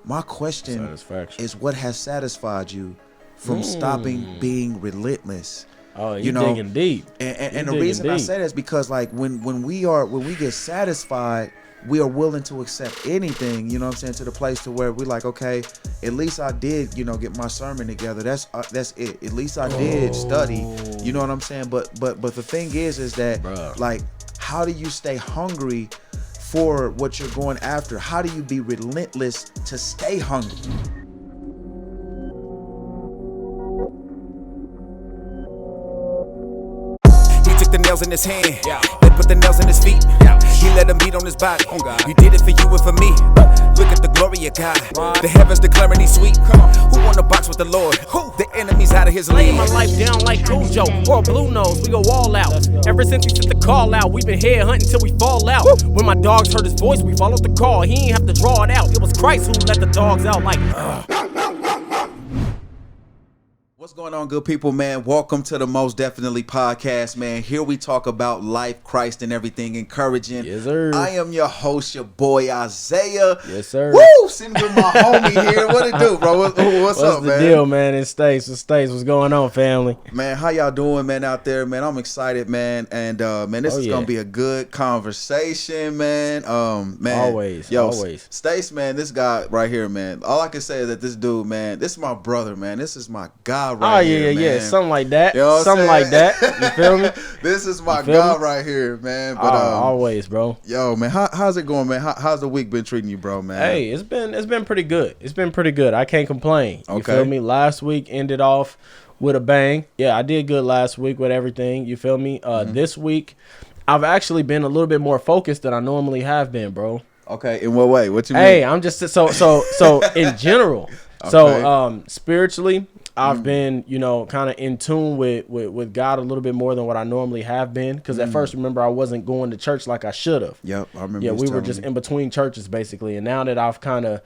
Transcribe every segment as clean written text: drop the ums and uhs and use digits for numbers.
My question is, what has satisfied you from stopping being relentless? Oh, you digging deep. And the reason I say that is because like when we get satisfied, we are willing to accept anything, you know what I'm saying, to the place to where we're like, okay, at least I did, get my sermon together. That's it. At least I did study, you know what I'm saying? But the thing is that like, how do you stay hungry for what you're going after? How do you be relentless to stay hungry? The nails in his hand, they put the nails in his feet. He let them beat on his body. He did it for you and for me. Look at the glory of God. The heavens declaring he's sweet. Who won the box with the Lord? The enemy's out of his league. Laying my life down like Cujo or Blue Nose. We go all out. Ever since he sent the call out, we've been head hunting till we fall out. When my dogs heard his voice, we followed the call. He ain't have to draw it out. It was Christ who let the dogs out like. What's going on, good people, man? Welcome to the Most Definitely Podcast, man. Here we talk about life, Christ, and everything encouraging. Yes, sir. I am your host, your boy, Isaiah. Yes, sir. Woo! Sitting with my homie here. What it do, bro? What's up, man? What's the deal, man? It's Stace. What's going on, family? Man, how y'all doing, man, out there, man? I'm excited, man. And, man, this is going to be a good conversation, man. Man. Always. Stace, man, this guy right here, man. All I can say is that this dude, man, this is my brother, man. This is my guy right here, man. Something like that. You know what something like that. You feel me? This is my guy right here, man. But always, bro. Yo, man, how's it going, man? How's the week been treating you, bro, man? Hey, it's been pretty good. It's been pretty good. I can't complain. You feel me? Last week ended off with a bang. Yeah, I did good last week with everything. You feel me? This week, I've actually been a little bit more focused than I normally have been, bro. Okay, in what way? What you mean? Hey, I'm just so in general. Okay. So spiritually, I've been, kind of in tune with God a little bit more than what I normally have been. Because at first, remember, I wasn't going to church like I should have. Yep, I remember. Yeah, we were just in between churches, basically. And now that I've kind of,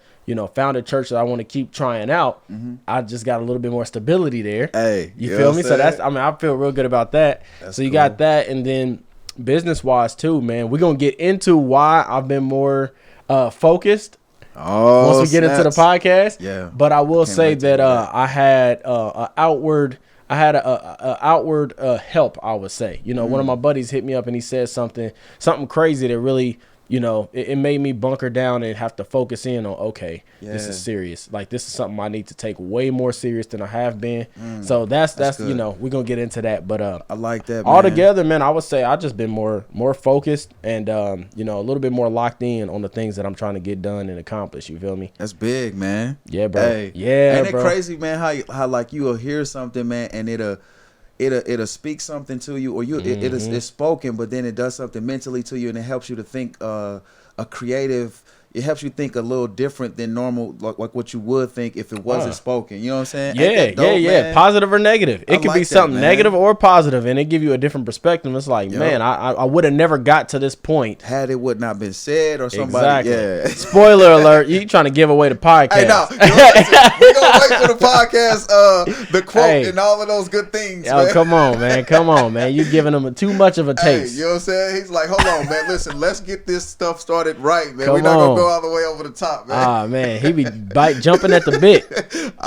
found a church that I want to keep trying out, I just got a little bit more stability there. Hey, you feel me? So I feel real good about that. So you got that. And then business-wise, too, man. We're going to get into why I've been more focused. Once we get into the podcast, but I will say that I had a outward help. I would say, one of my buddies hit me up and he said something crazy that really, it made me bunker down and have to focus in on, this is serious. Like, this is something I need to take way more serious than I have been. So that's we're gonna get into that. But I like that, man. Altogether, man, I would say I just been more focused and a little bit more locked in on the things that I'm trying to get done and accomplish. You feel me? That's big, man. Yeah, bro. Hey. Yeah, ain't it crazy, man? How like you will hear something, man, and it'll speak something to you, or it's spoken, but then it does something mentally to you, and it helps you to think a creative. It helps you think a little different than normal, like what you would think if it wasn't spoken. You know what I'm saying? Yeah, dope, man? Positive or negative. It could be something negative or positive, and it give you a different perspective. It's like, man, I would have never got to this point had it would not been said or somebody. Exactly. Yeah. Spoiler alert! You trying to give away the podcast? Hey, no, we're gonna wait for the podcast, the quote and all of those good things. Oh, come on, man! You giving them too much of a taste. Hey, you know what I'm saying? He's like, hold on, man. Listen, let's get this stuff started right, man. We're not gonna go all the way over the top, man. Ah, man, he be jumping at the bit,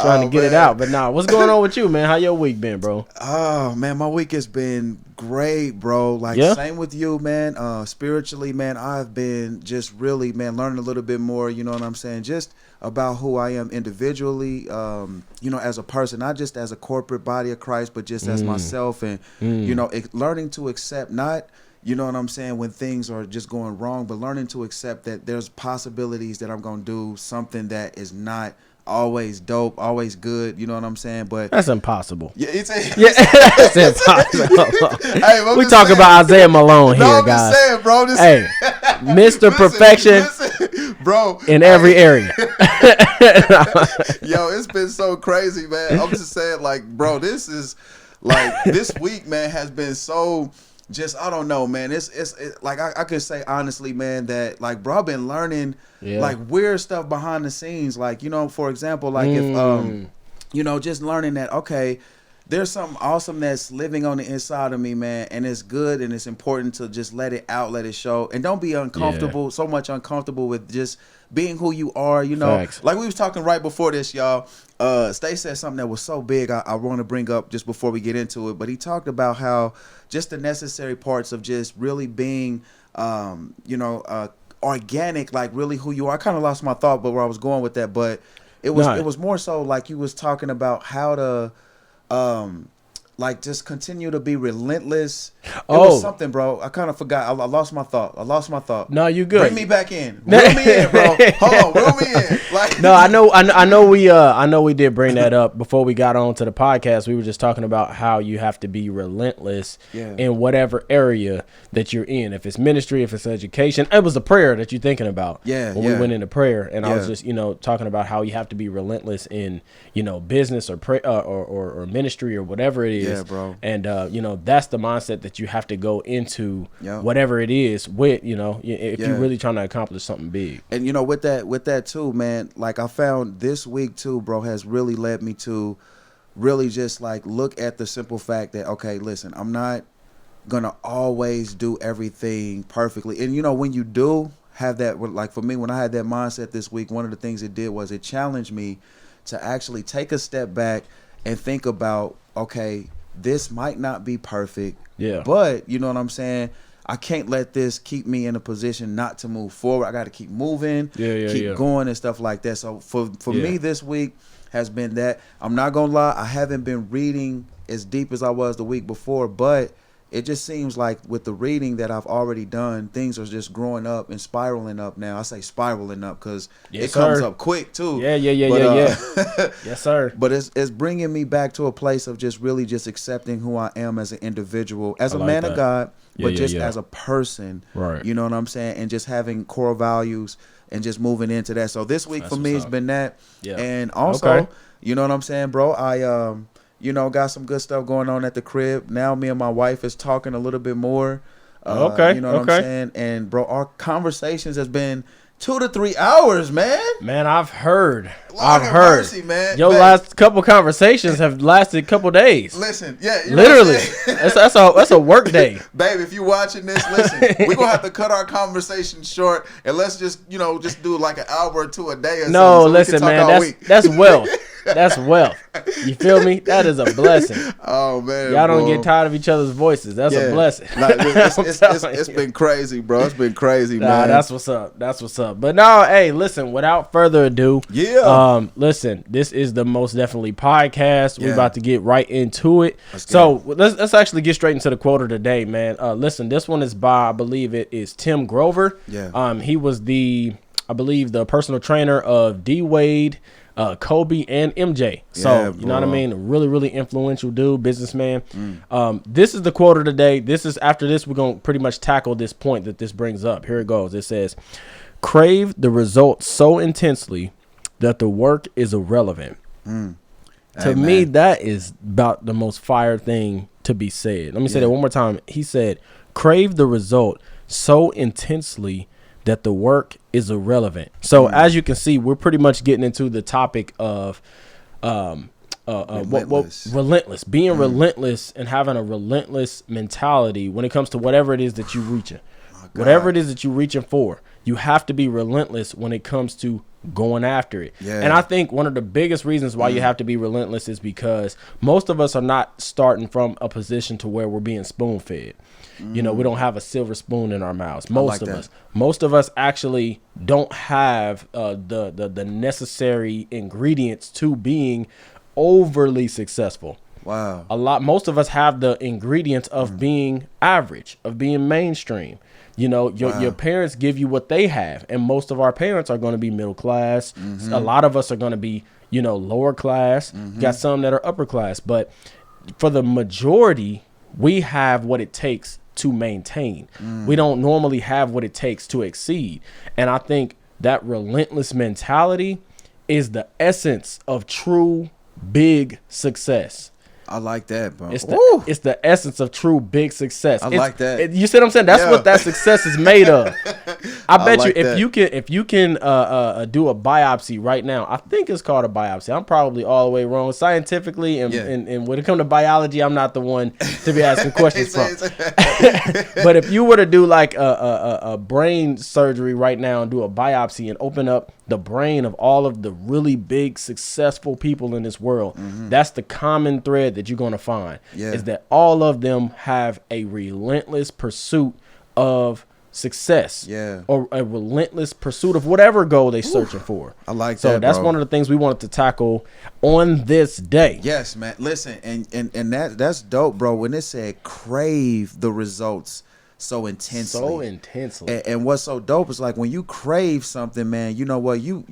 trying to get it out. But nah, what's going on with you, man? How your week been, bro? Oh, man, my week has been great, bro. Like, same with you, man. Spiritually, man, I've been just really, man, learning a little bit more, you know what I'm saying? Just about who I am individually, as a person, not just as a corporate body of Christ, but just as myself, and, learning to accept not, you know what I'm saying, when things are just going wrong, but learning to accept that there's possibilities that I'm going to do something that is not always dope, always good, you know what I'm saying? But that's impossible. Yeah, that's impossible. Hey, we talk about IsaiahDMalone here, guys. I'm just saying, bro. Mr. Perfection, bro, in every area. Yo, it's been so crazy, man. I'm just saying, like, bro, this is like this week, man, has been so. Just, I don't know, man. It's like I can say honestly, man, that like, bro, I've been learning like weird stuff behind the scenes. Like, for example, like if just learning that, okay, there's something awesome that's living on the inside of me, man, and it's good and it's important to just let it out, let it show, and don't be uncomfortable, so much uncomfortable with just being who you are, you know. Facts. Like we was talking right before this, y'all. Stay said something that was so big I want to bring up just before we get into it, but he talked about how just the necessary parts of just really being, organic, like really who you are. I kind of lost my thought, but where I was going with that, but it was more so like you was talking about how to like just continue to be relentless. It was something, bro. I kind of forgot. I lost my thought. No, you good. Bring me back in. Reel me in, bro. Hold on, reel me in. Like, no, I know we did bring that up before we got on to the podcast. We were just talking about how you have to be relentless in whatever area that you're in. If it's ministry, if it's education. It was a prayer that you're thinking about. When we went into prayer, and I was just, talking about how you have to be relentless in, business or or ministry or whatever it is. Yeah, bro. And that's the mindset that you have to go into whatever it is with, if you're really trying to accomplish something big. And with that too, man, like I found this week too, bro, has really led me to really just like look at the simple fact that, okay, listen, I'm not gonna always do everything perfectly. And when you do have that, like for me, when I had that mindset this week, one of the things it did was it challenged me to actually take a step back and think about, okay, this might not be perfect, but you know what I'm saying? I can't let this keep me in a position not to move forward. I got to keep moving, keep going and stuff like that. So for me this week has been that. I'm not going to lie, I haven't been reading as deep as I was the week before, but it just seems like with the reading that I've already done, things are just growing up and spiraling up now. I say spiraling up because it comes up quick too. Yeah. Yes, sir. But it's bringing me back to a place of just really just accepting who I am as an individual, as a man of God, but just as a person. Right. You know what I'm saying? And just having core values and just moving into that. So this week for me has been that. Yeah. And also, you know what I'm saying, bro? I got some good stuff going on at the crib. Now me and my wife is talking a little bit more. You know what I'm saying? And, bro, our conversations has been 2 to 3 hours, man. Man, I've heard. Mercy, man. Your last couple conversations have lasted a couple days. Listen, literally. That's a work day. Babe, if you're watching this, listen, we're going to have to cut our conversation short and let's just do like an hour or two a day or something. No, so listen, man, that's wealth. That's wealth. You feel me? That is a blessing. Oh, man. Y'all don't get tired of each other's voices. That's a blessing. It's been crazy, bro. It's been crazy, man. That's what's up. That's what's up. But no, hey, listen, without further ado, listen, this is the Most Definitely podcast. We're about to get right into it. Let's actually get straight into the quote of the day, man. Listen, this one is by, I believe it is Tim Grover. Yeah. He was the personal trainer of D Wade, Kobe, and MJ. So, you know what I mean? A really, really influential dude, businessman. This is the quote of the day. After this, we're going to pretty much tackle this point that this brings up. Here it goes. It says, crave the results so intensely that the work is irrelevant. To me, that is about the most fire thing to be said. Let me say that one more time. He said, crave the result so intensely that the work is irrelevant. So as you can see, we're pretty much getting into the topic of relentless, being relentless and having a relentless mentality when it comes to whatever it is that you're reaching. Whatever it is that you're reaching for, you have to be relentless when it comes to going after it. And I think one of the biggest reasons why you have to be relentless is because most of us are not starting from a position to where we're being spoon fed. We don't have a silver spoon in our mouths. Most of us actually don't have the necessary ingredients to being overly successful. Wow. Most of us have the ingredients of being average, of being mainstream. Your parents give you what they have, and most of our parents are going to be middle class. A lot of us are going to be, lower class. Got some that are upper class, but for the majority, we have what it takes to maintain. We don't normally have what it takes to exceed. And I think that relentless mentality is the essence of true big success. I like that, bro. It's the essence of true big success. I like that. You see what I'm saying? That's what that success is made of. I bet like you that. if you can do a biopsy right now, I think it's called a biopsy. I'm probably all the way wrong scientifically, and when it comes to biology, I'm not the one to be asking questions from. But if you were to do like a brain surgery right now and do a biopsy and open up the brain of all of the really big successful people in this world, that's the common thread that you're going to find is that all of them have a relentless pursuit of success, or a relentless pursuit of whatever goal they're searching for. I like that. So that's bro. one of the things we wanted to tackle on this day. Yes, man. Listen, and that's dope, bro. When it said crave the results so intensely. And what's so dope is like when you crave something, man, you know what, your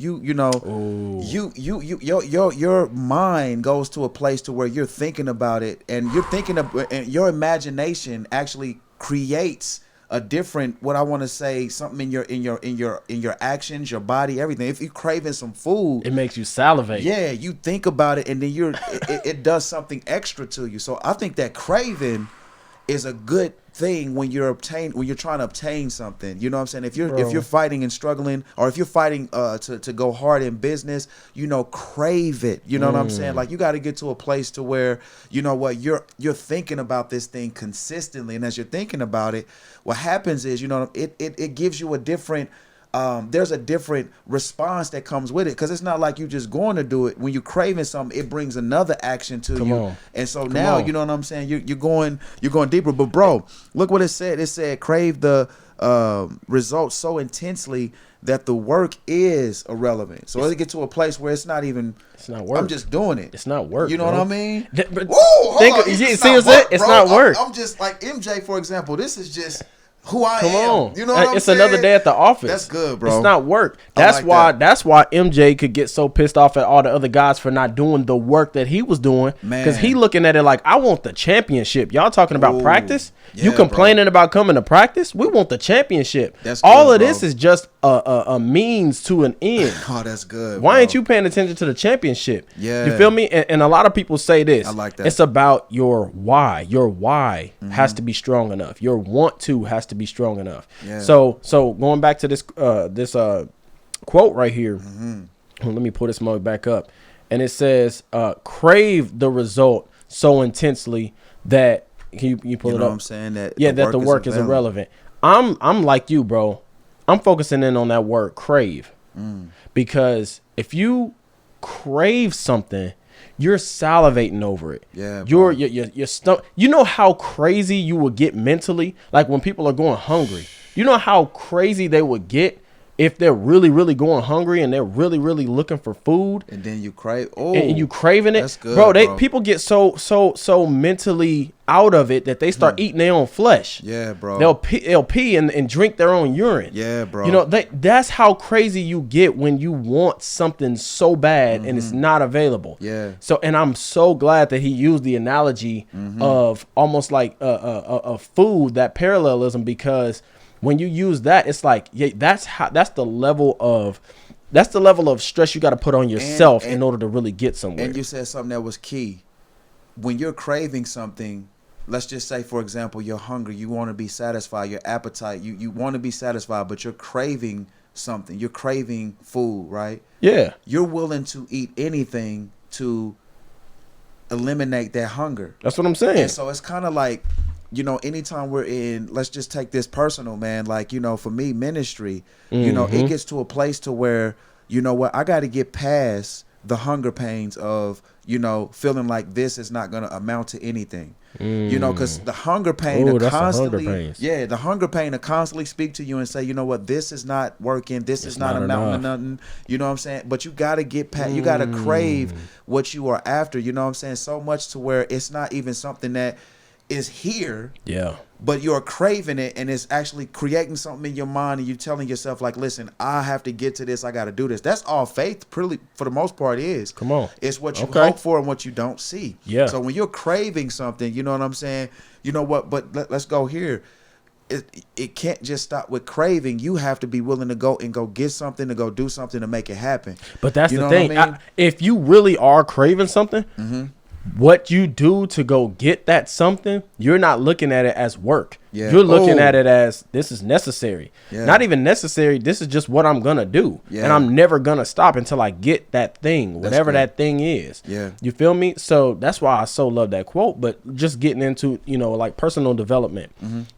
mind goes to a place to where you're thinking about it, and you're thinking of, and your imagination actually creates a different, what I want to say, something in your actions, your body, everything. If you're craving some food, it makes you salivate. Yeah, you think about it, and then it does something extra to you. So I think that craving is a good thing when you're trying to obtain something. You know what I'm saying? If you're fighting and struggling, or if you're fighting to go hard in business, crave it. You know what I'm saying? Like, you got to get to a place to where, you know what, you're thinking about this thing consistently, and as you're thinking about it, what happens is, it gives you a different there's a different response that comes with it, because it's not like you just going to do it. When you're craving something, it brings another action to you. And so now, you know what I'm saying, you're going deeper. But bro, look what it said. It said crave the results so intensely that the work is irrelevant. So it get to a place where it's not work. I'm just doing it. It's not work. You know what I mean? It's not work. I'm just like MJ, for example. This is just who I am. Come on. You know what I'm it's saying? Another day at the office. That's good, bro. It's not work. That's why MJ could get so pissed off at all the other guys for not doing the work that he was doing. Because he looking at it like, I want the championship. Y'all talking about practice? You complaining about coming to practice? We want the championship. That's all good, of this is just a means to an end. Oh, that's good. Why ain't you paying attention to the championship? Yeah. You feel me? And a lot of people say this. I like that. It's about your why. Your why has to be strong enough. Your want to has to be strong enough. Yeah. So going back to this quote right here. Let me pull this mug back up. And it says, crave the result so intensely that you pull it up. You know what I'm saying? That the work is irrelevant. I'm like you, bro. I'm focusing in on that word crave. Because if you crave something, you're salivating over it. Yeah, your stomach. You know how crazy you will get mentally, like when people are going hungry. You know how crazy they would get if they're really, really going hungry and they're really, really looking for food. And then you crave. Oh, and you craving it. That's good, bro. People get so mentally out of it that they start eating their own flesh. Yeah, bro. They'll pee and drink their own urine. Yeah, bro. You know, that's how crazy you get when you want something so bad and it's not available. Yeah. So, and I'm so glad that he used the analogy of almost like a food, that parallelism, because when you use that, it's like, that's the level of stress you got to put on yourself in order to really get somewhere. And you said something that was key. When you're craving something, let's just say, for example, you're hungry, you want to be satisfied, your appetite, you want to be satisfied, but you're craving something. You're craving food, right? Yeah. You're willing to eat anything to eliminate that hunger. That's what I'm saying. And so it's kind of like, anytime we're in, let's just take this personal, man. Like, for me, ministry, it gets to a place to where, you know what, I got to get past the hunger pains of, feeling like this is not going to amount to anything. Because the hunger pain to constantly, the hunger pain to constantly speak to you and say, you know what, this is not working, this is not amounting to nothing. You know what I'm saying? But you got to get past, you got to crave what you are after. You know what I'm saying? So much to where it's not even something that is here. Yeah. But you're craving it, and it's actually creating something in your mind, and you're telling yourself, like, listen, I have to get to this, I got to do this. That's all faith, pretty, for the most part, is. Come on. It's what you hope for and what you don't see. Yeah. So when you're craving something, you know what I'm saying? You know what? But let's go here. It can't just stop with craving. You have to be willing to go get something, to go do something to make it happen. But that's the thing. If you really are craving something, what you do to go get that something, you're not looking at it as work. Yeah. You're looking at it as this is necessary. Yeah. Not even necessary. This is just what I'm going to do. Yeah. And I'm never going to stop until I get that thing, whatever that thing is. Yeah. You feel me? So that's why I so love that quote. But just getting into, like personal development,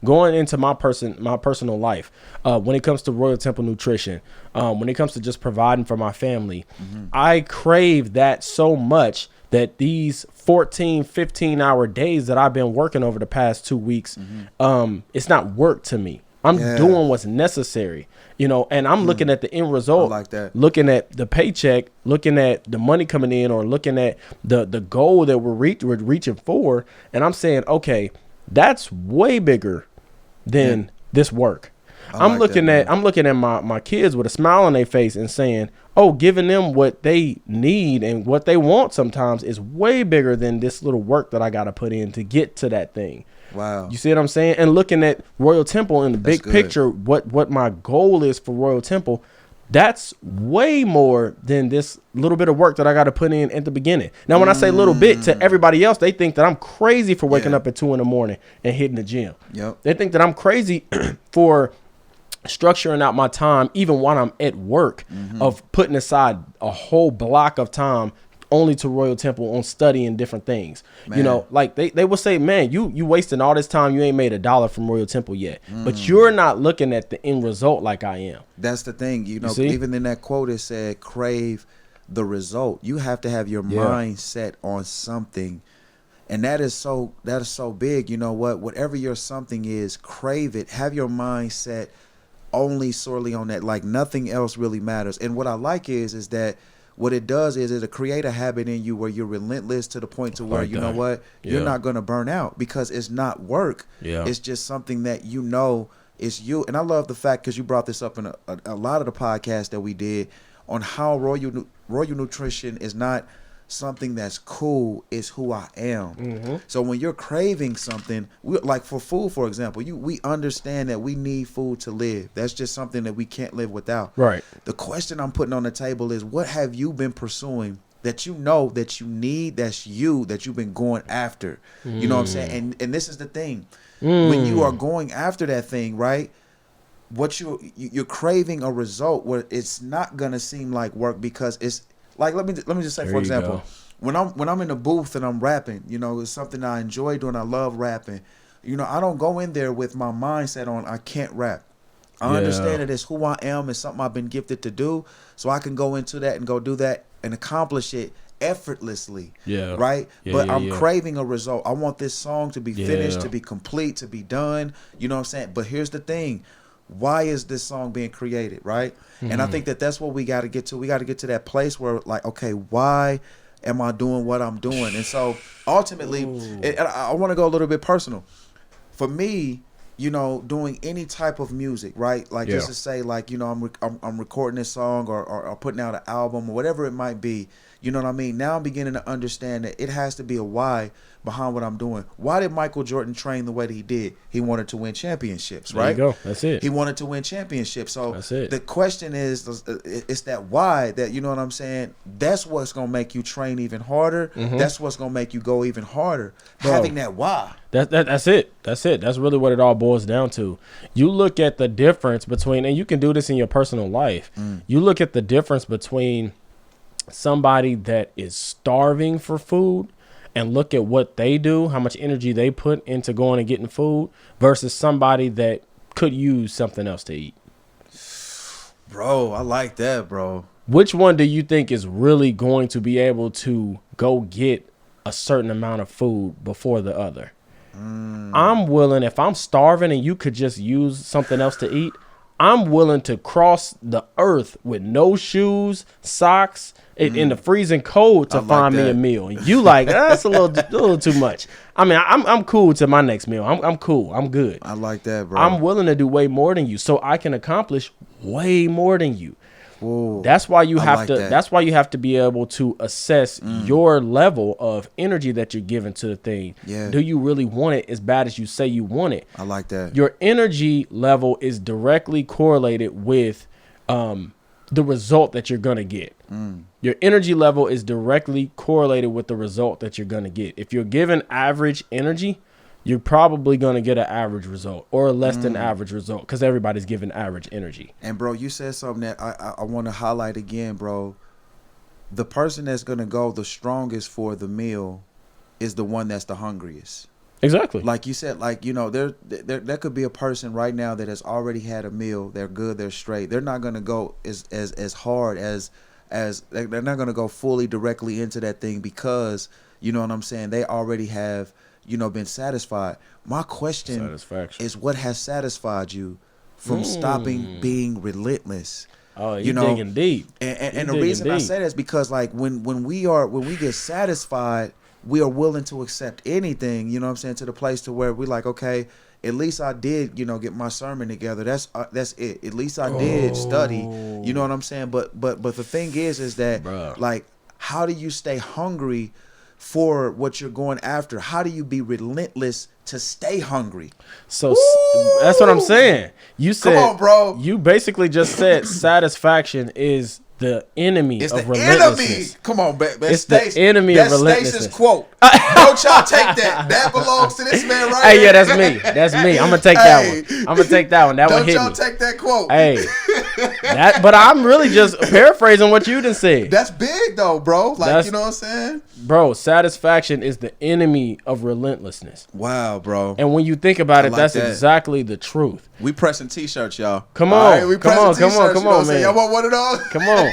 going into my personal life, when it comes to Royal Temple Nutrition, when it comes to just providing for my family, I crave that so much that these 14, 15-hour days that I've been working over the past 2 weeks, it's not work to me. I'm doing what's necessary, and I'm looking at the end result, I like that. Looking at the paycheck, looking at the money coming in, or looking at the goal that we're reaching for. And I'm saying, okay, that's way bigger than this work. I'm looking at my kids with a smile on their face and saying, oh, giving them what they need and what they want sometimes is way bigger than this little work that I got to put in to get to that thing. Wow. You see what I'm saying? And looking at Royal Temple in the big picture, what my goal is for Royal Temple, that's way more than this little bit of work that I got to put in at the beginning. Now, when I say little bit, to everybody else, they think that I'm crazy for waking up at 2 a.m. and hitting the gym. Yep. They think that I'm crazy for structuring out my time, even while I'm at work, of putting aside a whole block of time only to Royal Temple on studying different things. Man. Like they will say, man, you wasting all this time. You ain't made $1 from Royal Temple yet, but you're not looking at the end result like I am. That's the thing. You Even in that quote, it said, crave the result. You have to have your mind set on something. And that is so big. You know what? Whatever your something is, crave it. Have your mind set only solely on that. Like nothing else really matters. And what I like is that what it does is it'll create a habit in you where you're relentless to the point to where, you know what, you're not going to burn out because it's not work. Yeah. It's just something that it's you. And I love the fact, because you brought this up in a lot of the podcasts that we did on how Royal Nutrition is not something that's cool, is who I am. So when you're craving something, like for food, for example, we understand that we need food to live. That's just something that we can't live without. Right. The question I'm putting on the table is, what have you been pursuing that you know that you need, that you've been going after? You know what I'm saying? And this is the thing. When you are going after that thing, right, what you're craving a result where it's not gonna seem like work, because it's like, let me just say, for example, when I'm in the booth and I'm rapping, it's something I enjoy doing. I love rapping. I don't go in there with my mindset on I can't rap. I understand that it's who I am. It's something I've been gifted to do, so I can go into that and go do that and accomplish it effortlessly. Yeah. Right. But I'm craving a result. I want this song to be finished, to be complete, to be done. You know what I'm saying? But here's the thing. Why is this song being created, right? And I think that's what we got to get to. We got to get to that place where, like, okay, why am I doing what I'm doing? And so ultimately, I want to go a little bit personal. For me, doing any type of music, right? Like just to say, like, I'm recording this song or putting out an album or whatever it might be. You know what I mean? Now I'm beginning to understand that it has to be a why behind what I'm doing. Why did Michael Jordan train the way that he did? He wanted to win championships, right? There you go. That's it. He wanted to win championships. So that's it. The question is, it's that why that, you know what I'm saying? That's what's going to make you train even harder. That's what's going to make you go even harder. Bro, having that why. That's it. That's it. That's really what it all boils down to. You look at the difference between, and you can do this in your personal life. You look at the difference between somebody that is starving for food and look at what they do, how much energy they put into going and getting food, versus somebody that could use something else to eat. Bro, I like that, bro. Which one do you think is really going to be able to go get a certain amount of food before the other? I'm willing, if I'm starving and you could just use something else to eat, I'm willing to cross the earth with no shoes, socks, in the freezing cold to find me a meal. You like, that's a little too much. I mean, I'm cool to my next meal. I'm cool. I'm good. I like that, bro. I'm willing to do way more than you, so I can accomplish way more than you. Whoa. That's why you have to. That's why you have to be able to assess your level of energy that you're giving to the thing. Yeah. Do you really want it as bad as you say you want it? I like that. Your energy level is directly correlated with the result that you're going to get. Your energy level is directly correlated with the result that you're going to get. If you're given average energy, you're probably going to get an average result or a less than average result because everybody's given average energy. And, bro, you said something that I want to highlight again, bro. The person that's going to go the strongest for the meal is the one that's the hungriest. Exactly. Like you said, like, you know, there could be a person right now that has already had a meal. They're good. They're straight. They're not going to go as hard as they're not going to go fully directly into that thing because, you know what I'm saying, they already have, you know, been satisfied. My question is, what has satisfied you from stopping being relentless? Oh, you know, digging deep. And the reason I say that is because, like, when we get satisfied, we are willing to accept anything, you know what I'm saying, to the place to where we're like, okay, at least I did, you know, get my sermon together. That's it. At least I did study, you know what I'm saying? But the thing is that, like, how do you stay hungry for what you're going after? How do you be relentless to stay hungry? So that's what I'm saying. You said, come on, bro. You basically just said satisfaction is the enemy of relentlessness. Come on, it's the enemy of relentlessness. That's Stace's quote. Don't y'all take that. That belongs to this man right here. Hey, yeah, that's me. That's me. I'm gonna take that one. I'm gonna take that one. That one hit me. Don't y'all take that quote. Hey, but I'm really just paraphrasing what you done said. That's big though, bro. Like, you know what I'm saying? Bro, satisfaction is the enemy of relentlessness. Wow, bro. And when you think about it, that's exactly the truth. We pressing t-shirts, y'all. Come on. Right, come on, man. Y'all want one of those? Come on.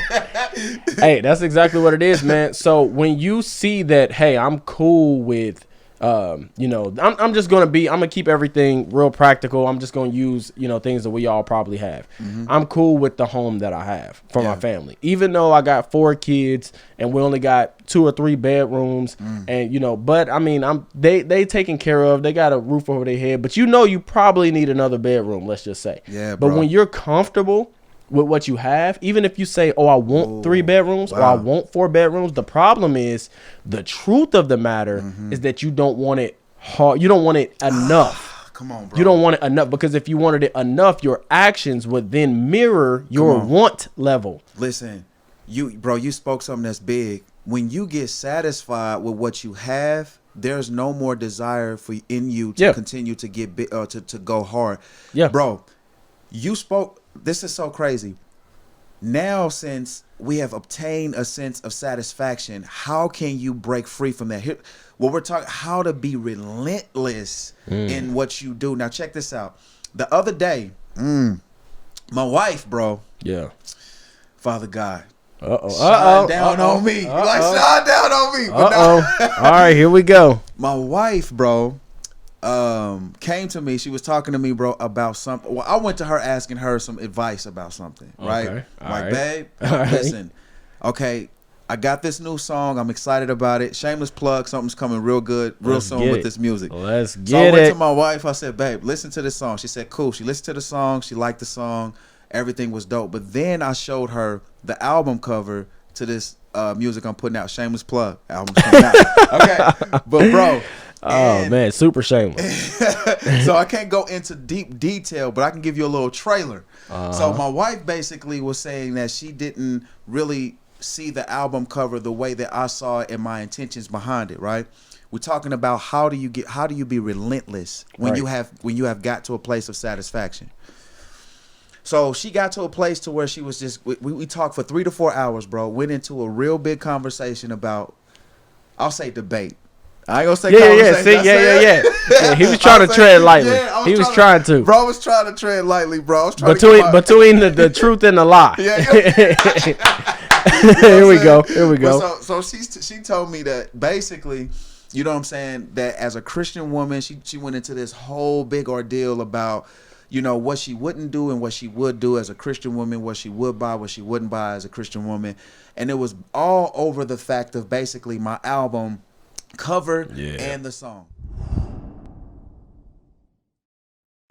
Hey, that's exactly what it is, man. So when you see that, hey, I'm cool with, you know, I'm gonna keep everything real practical. I'm just gonna use, you know, things that we all probably have. I'm cool with the home that I have for my family, even though I got 4 kids and we only got 2 or 3 bedrooms, and you know, but I mean, they taken care of. They got a roof over their head, but you know, you probably need another bedroom. Let's just say, yeah. But when you're comfortable with what you have, even if you say, oh, I want 3 bedrooms or I want 4 bedrooms, the problem is, the truth of the matter is that you don't want it hard. You don't want it enough. Come on, bro. You don't want it enough, because if you wanted it enough, your actions would then mirror your want level. Listen, you spoke something that's big. When you get satisfied with what you have, there's no more desire in you to continue to get big, to go hard. Yeah, bro, you spoke. This is so crazy. Now, since we have obtained a sense of satisfaction, how can you break free from that? Here, well, we're talking how to be relentless in what you do. Now, check this out. The other day, my wife, bro. Yeah. Father God. Shine down on me. Like, shine down on me. All right, here we go. My wife, bro, came to me. She was talking to me, bro, about something. Well, I went to her asking her some advice about something, right? Okay. Like, babe, listen, okay, I got this new song. I'm excited about it. Shameless plug. Something's coming real good, real soon with this music. Let's get it. So I went to my wife. I said, babe, listen to this song. She said, cool. She listened to the song. She liked the song. Everything was dope. But then I showed her the album cover to this music I'm putting out. Shameless plug. Album's coming out. Okay. But, bro. Oh, man. Super shameless. So I can't go into deep detail, but I can give you a little trailer. So my wife basically was saying that she didn't really see the album cover the way that I saw it and my intentions behind it, right? We're talking about how do you be relentless when you have got to a place of satisfaction. So she got to a place to where she was just we talked for 3 to 4 hours, bro. Went into a real big conversation about, I'll say debate. I ain't gonna say conversation. Yeah. He was trying to tread lightly. He was trying to. Bro was trying to tread lightly, bro. I was trying between the truth and the lie. Here we go. So she told me that basically, you know what I'm saying, that as a Christian woman, she went into this whole big ordeal about, you know, what she wouldn't do and what she would do as a Christian woman, what she would buy, what she wouldn't buy as a Christian woman. And it was all over the fact of basically my album cover and the song.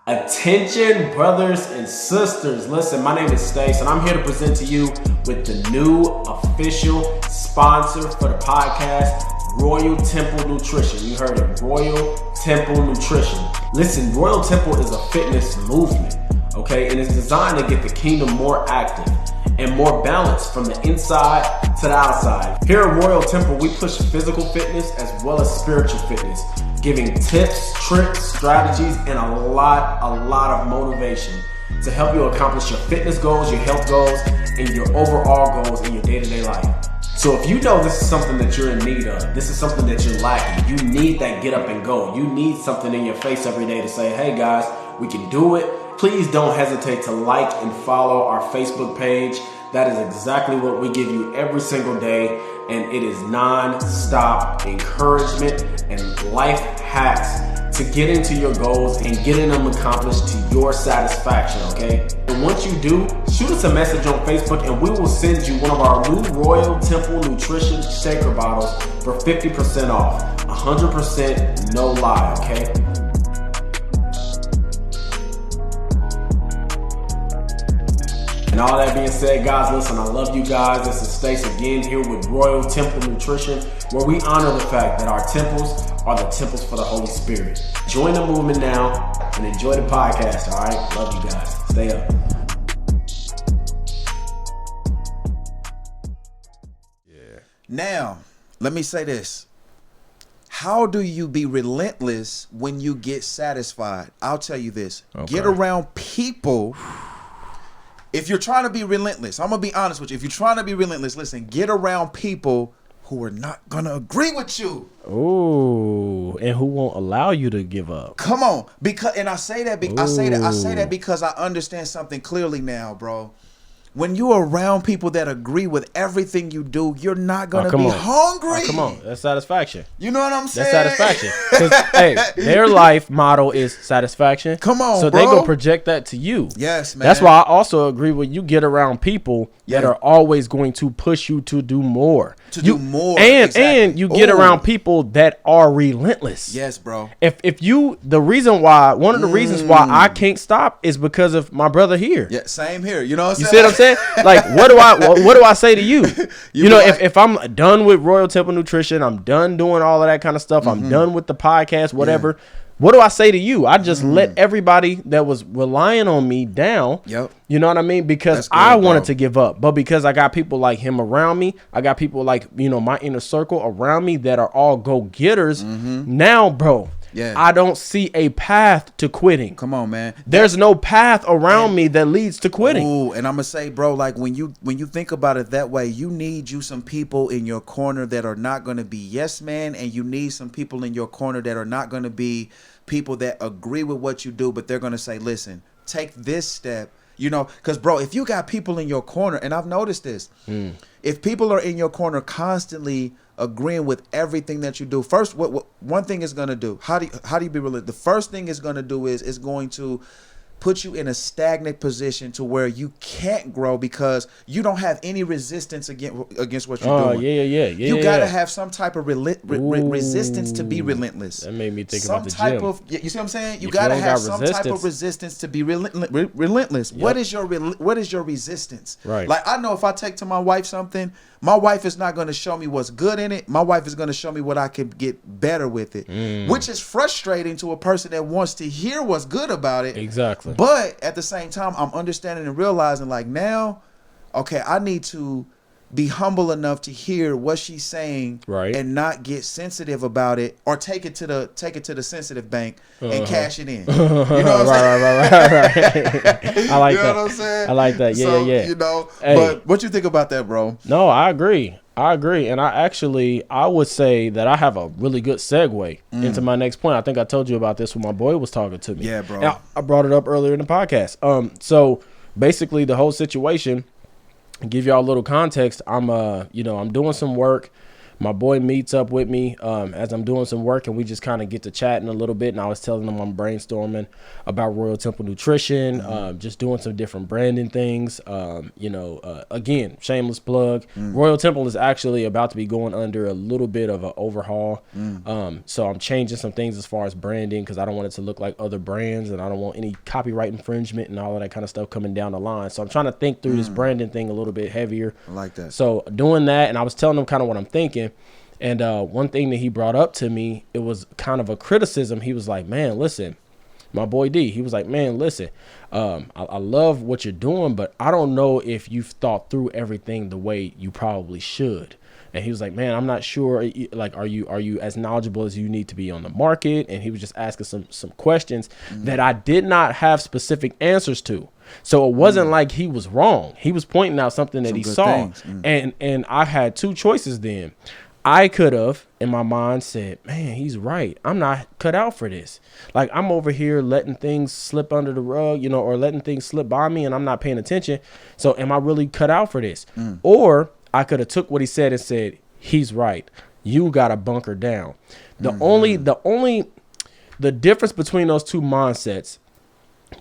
Attention, brothers and sisters. Listen, my name is Stace, and I'm here to present to you with the new official sponsor for the podcast, Royal Temple Nutrition. You heard it, Royal Temple Nutrition. Listen, Royal Temple is a fitness movement. okay? And it's designed to get the kingdom more active and more balanced from the inside to the outside. Here at Royal Temple, we push physical fitness as well as spiritual fitness, giving tips, tricks, strategies, and a lot of motivation to help you accomplish your fitness goals, your health goals, and your overall goals in your day-to-day life. So if you know this is something that you're in need of, this is something that you're lacking, you need that get up and go. You need something in your face every day to say, hey guys, we can do it. Please don't hesitate to like and follow our Facebook page. That is exactly what we give you every single day. And it is non-stop encouragement and life hacks to get into your goals and getting them accomplished to your satisfaction, okay? And once you do, shoot us a message on Facebook and we will send you one of our new Royal Temple Nutrition Shaker bottles for 50% off. 100% no lie, okay? And all that being said, guys, listen, I love you guys. This is Stace again here with Royal Temple Nutrition, where we honor the fact that our temples are the temples for the Holy Spirit. Join the movement now and enjoy the podcast, all right? Love you guys. Stay up. Yeah. Now, let me say this. How do you be relentless when you get satisfied? I'll tell you this. Okay. Get around people. If you're trying to be relentless, I'm going to be honest with you. If you're trying to be relentless, listen, get around people who are not going to agree with you. Ooh, and who won't allow you to give up. Come on. And I say that because I understand something clearly now, bro. When you're around people that agree with everything you do, you're not going to be hungry. Come on. That's satisfaction. You know what I'm saying? That's satisfaction. Because, hey, their life motto is satisfaction. Come on, so bro. they going to project that to you. Yes, man. That's why I also agree with you. Get around people that are always going to push you to do more. Do more. And you get around people that are relentless. Yes, bro. If you, one of the reasons why I can't stop is because of my brother here. Yeah, same here. You know what I'm saying? You see what I'm saying? Like, what do I say to you? You know, if I'm done with Royal Temple Nutrition, I'm done doing all of that kind of stuff. I'm done with the podcast, whatever. Yeah. What do I say to you? I just let everybody that was relying on me down. Yep. You know what I mean? Because I wanted to give up. But because I got people like him around me, I got people like, my inner circle around me that are all go-getters. Now, bro. Yeah. I don't see a path to quitting. Come on, man. There's no path around me that leads to quitting. Ooh, and I'm gonna say, bro, like when you think about it that way, you need some people in your corner that are not gonna be yes man, and you need some people in your corner that are not gonna be people that agree with what you do, but they're gonna say, listen, take this step. Because, bro, if you got people in your corner, and I've noticed this, if people are in your corner constantly agreeing with everything that you do, first, what one thing is going to do, how do you be realistic? The first thing it's going to do is going to put you in a stagnant position to where you can't grow because you don't have any resistance against what you're doing. You got to have some type of resistance to be relentless. That made me think about the gym. You see what I'm saying? You got to have some type of resistance to be relentless. Yep. What is your resistance? Right. Like, I know if I take to my wife something, my wife is not going to show me what's good in it. My wife is going to show me what I could get better with it, which is frustrating to a person that wants to hear what's good about it. Exactly. But at the same time, I'm understanding and realizing, like, now, okay, I need to be humble enough to hear what she's saying, right, and not get sensitive about it or take it to the sensitive bank and cash it in. You know what I'm saying? Right. I like that. You know what I'm saying? I like that. Yeah. Hey. But what you think about that, bro? No, I agree. And I would say that I have a really good segue into my next point. I think I told you about this when my boy was talking to me. Yeah, bro. And I brought it up earlier in the podcast. So basically the whole situation, give y'all a little context. I'm doing some work. My boy meets up with me as I'm doing some work, and we just kind of get to chatting a little bit. And I was telling him I'm brainstorming about Royal Temple Nutrition, just doing some different branding things. Again, shameless plug. Royal Temple is actually about to be going under a little bit of an overhaul. So I'm changing some things as far as branding because I don't want it to look like other brands, and I don't want any copyright infringement and all of that kind of stuff coming down the line. So I'm trying to think through this branding thing a little bit heavier. I like that. So doing that, and I was telling him kind of what I'm thinking. And one thing that he brought up to me, it was kind of a criticism. He was like, man, listen, my boy D, he was like, man, listen, I love what you're doing, but I don't know if you've thought through everything the way you probably should. And he was like, man, I'm not sure. Like, are you as knowledgeable as you need to be on the market? And he was just asking some questions that I did not have specific answers to. So it wasn't like he was wrong. He was pointing out something that he saw. And I had two choices then. I could have, in my mind, said, man, he's right. I'm not cut out for this. Like, I'm over here letting things slip under the rug, you know, or letting things slip by me, and I'm not paying attention. So am I really cut out for this? Or I could have took what he said and said, he's right. You got to bunker down. The difference between those two mindsets,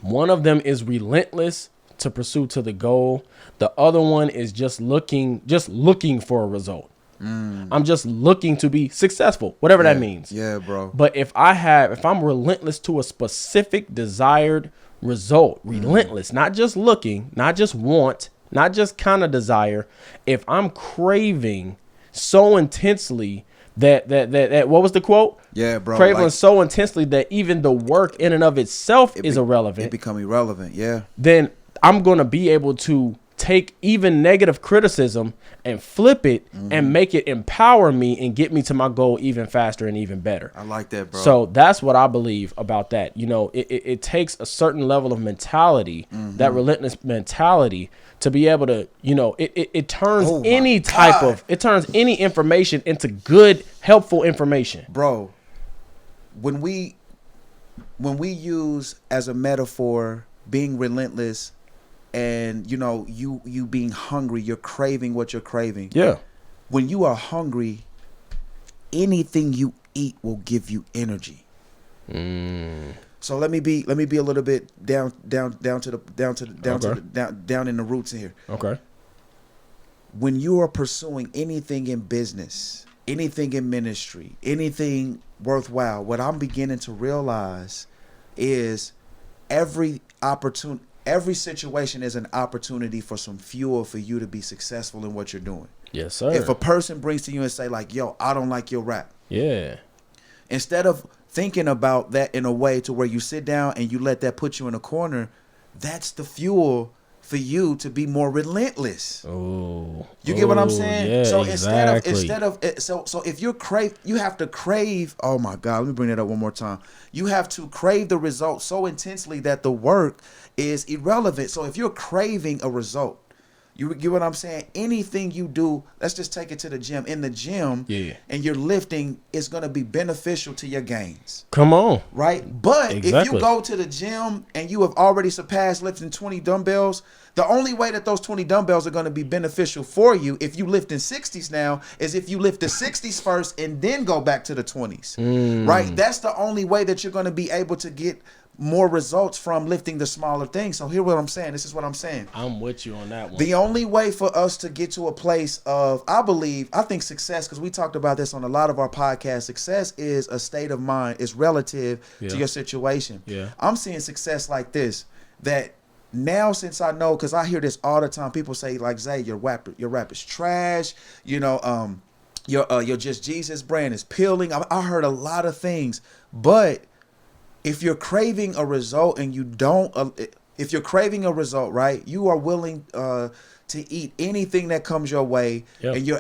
one of them is relentless to pursue to the goal. The other one is just looking for a result. I'm just looking to be successful, whatever that means. Yeah, bro. But if I'm relentless to a specific desired result, relentless, not just looking, not just want, not just kind of desire. If I'm craving so intensely that what was the quote? Yeah, bro. Craving so intensely that even the work in and of itself is irrelevant. It become irrelevant, yeah. Then I'm going to be able to take even negative criticism and flip it and make it empower me and get me to my goal even faster and even better. I like that, bro. So that's what I believe about that. You know, it takes a certain level of mentality, that relentless mentality, to be able to, you know, it turns it turns any information into good, helpful information. Bro, when we use as a metaphor being relentless, and you know, you being hungry, you're craving what you're craving. Yeah. When you are hungry, anything you eat will give you energy. So let me be a little bit down in the roots here. Okay. When you are pursuing anything in business, anything in ministry, anything worthwhile, what I'm beginning to realize is every situation is an opportunity for some fuel for you to be successful in what you're doing. Yes, sir. If a person brings to you and say like, yo, I don't like your rap. Yeah. Instead of thinking about that in a way to where you sit down and you let that put you in a corner, that's the fuel for you to be more relentless. Oh, you get what I'm saying? Yeah, so exactly. So if you're you have to crave. Oh my God, let me bring that up one more time. You have to crave the result so intensely that the work is irrelevant. So if you're craving a result, you get what I'm saying? Anything you do, let's just take it to the gym. In the gym, and you're lifting, it's going to be beneficial to your gains. Come on. Right? But if you go to the gym and you have already surpassed lifting 20 dumbbells, the only way that those 20 dumbbells are going to be beneficial for you if you lift in 60s now is if you lift the 60s first and then go back to the 20s. Right? That's the only way that you're going to be able to get more results from lifting the smaller things. So hear what I'm saying. This is what I'm saying. I'm with you on that one. The only way for us to get to a place of, I think success, because we talked about this on a lot of our podcasts, success is a state of mind. It's relative to your situation. Yeah. I'm seeing success like this, that now, since I know, because I hear this all the time, people say like, Zay, your rap is trash. You know, your Just Jesus brand is peeling. I heard a lot of things, but if you're craving a result and you don't, if you're craving a result, right, you are willing to eat anything that comes your way, and you're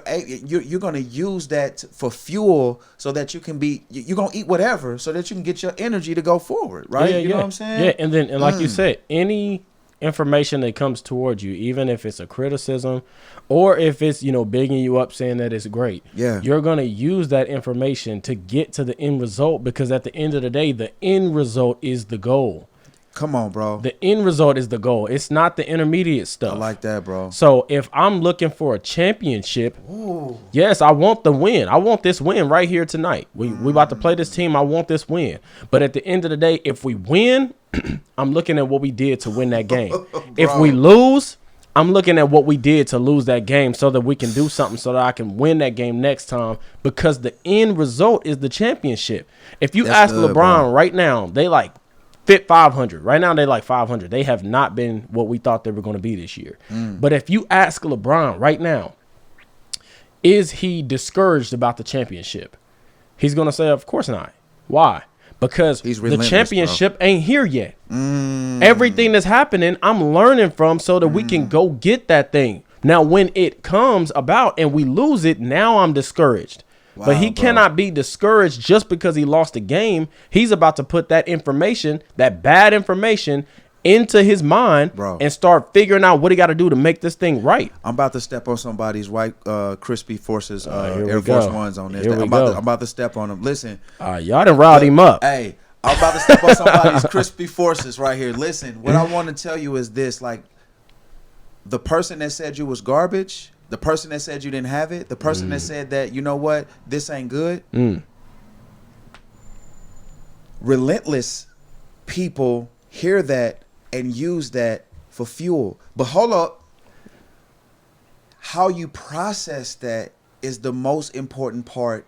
going to use that for fuel so that you can be, you're going to eat whatever so that you can get your energy to go forward, right? You know what I'm saying? Yeah, and like you said, any information that comes towards you, even if it's a criticism or if it's, you know, bigging you up saying that it's great, you're going to use that information to get to the end result, because at the end of the day, the end result is the goal. Come on, bro. The end result is the goal. It's not the intermediate stuff. I like that, bro. So if I'm looking for a championship, yes, I want the win. I want this win right here tonight. We about to play this team. I want this win. But at the end of the day, if we win, I'm looking at what we did to win that game. If we lose, I'm looking at what we did to lose that game so that we can do something so that I can win that game next time, because the end result is the championship. If you ask LeBron right now, they like fit 500. Right now, they like 500. They have not been what we thought they were going to be this year. But if you ask LeBron right now, is he discouraged about the championship? He's going to say, of course not. Why? because the championship ain't here yet. Everything that's happening, I'm learning from so that we can go get that thing. Now, when it comes about and we lose it, now I'm discouraged. Wow, but he cannot be discouraged just because he lost a game. He's about to put that information, that bad information, into his mind and start figuring out what he got to do to make this thing right. I'm about to step on somebody's white crispy forces Air Force Ones on this. I'm about to step on them. Listen, y'all done riled him up. Hey, I'm about to step on somebody's crispy forces right here. Listen, what I want to tell you is this: like, the person that said you was garbage, the person that said you didn't have it, the person that said that, you know what, this ain't good. Relentless people hear that and use that for fuel. But hold up. How you process that is the most important part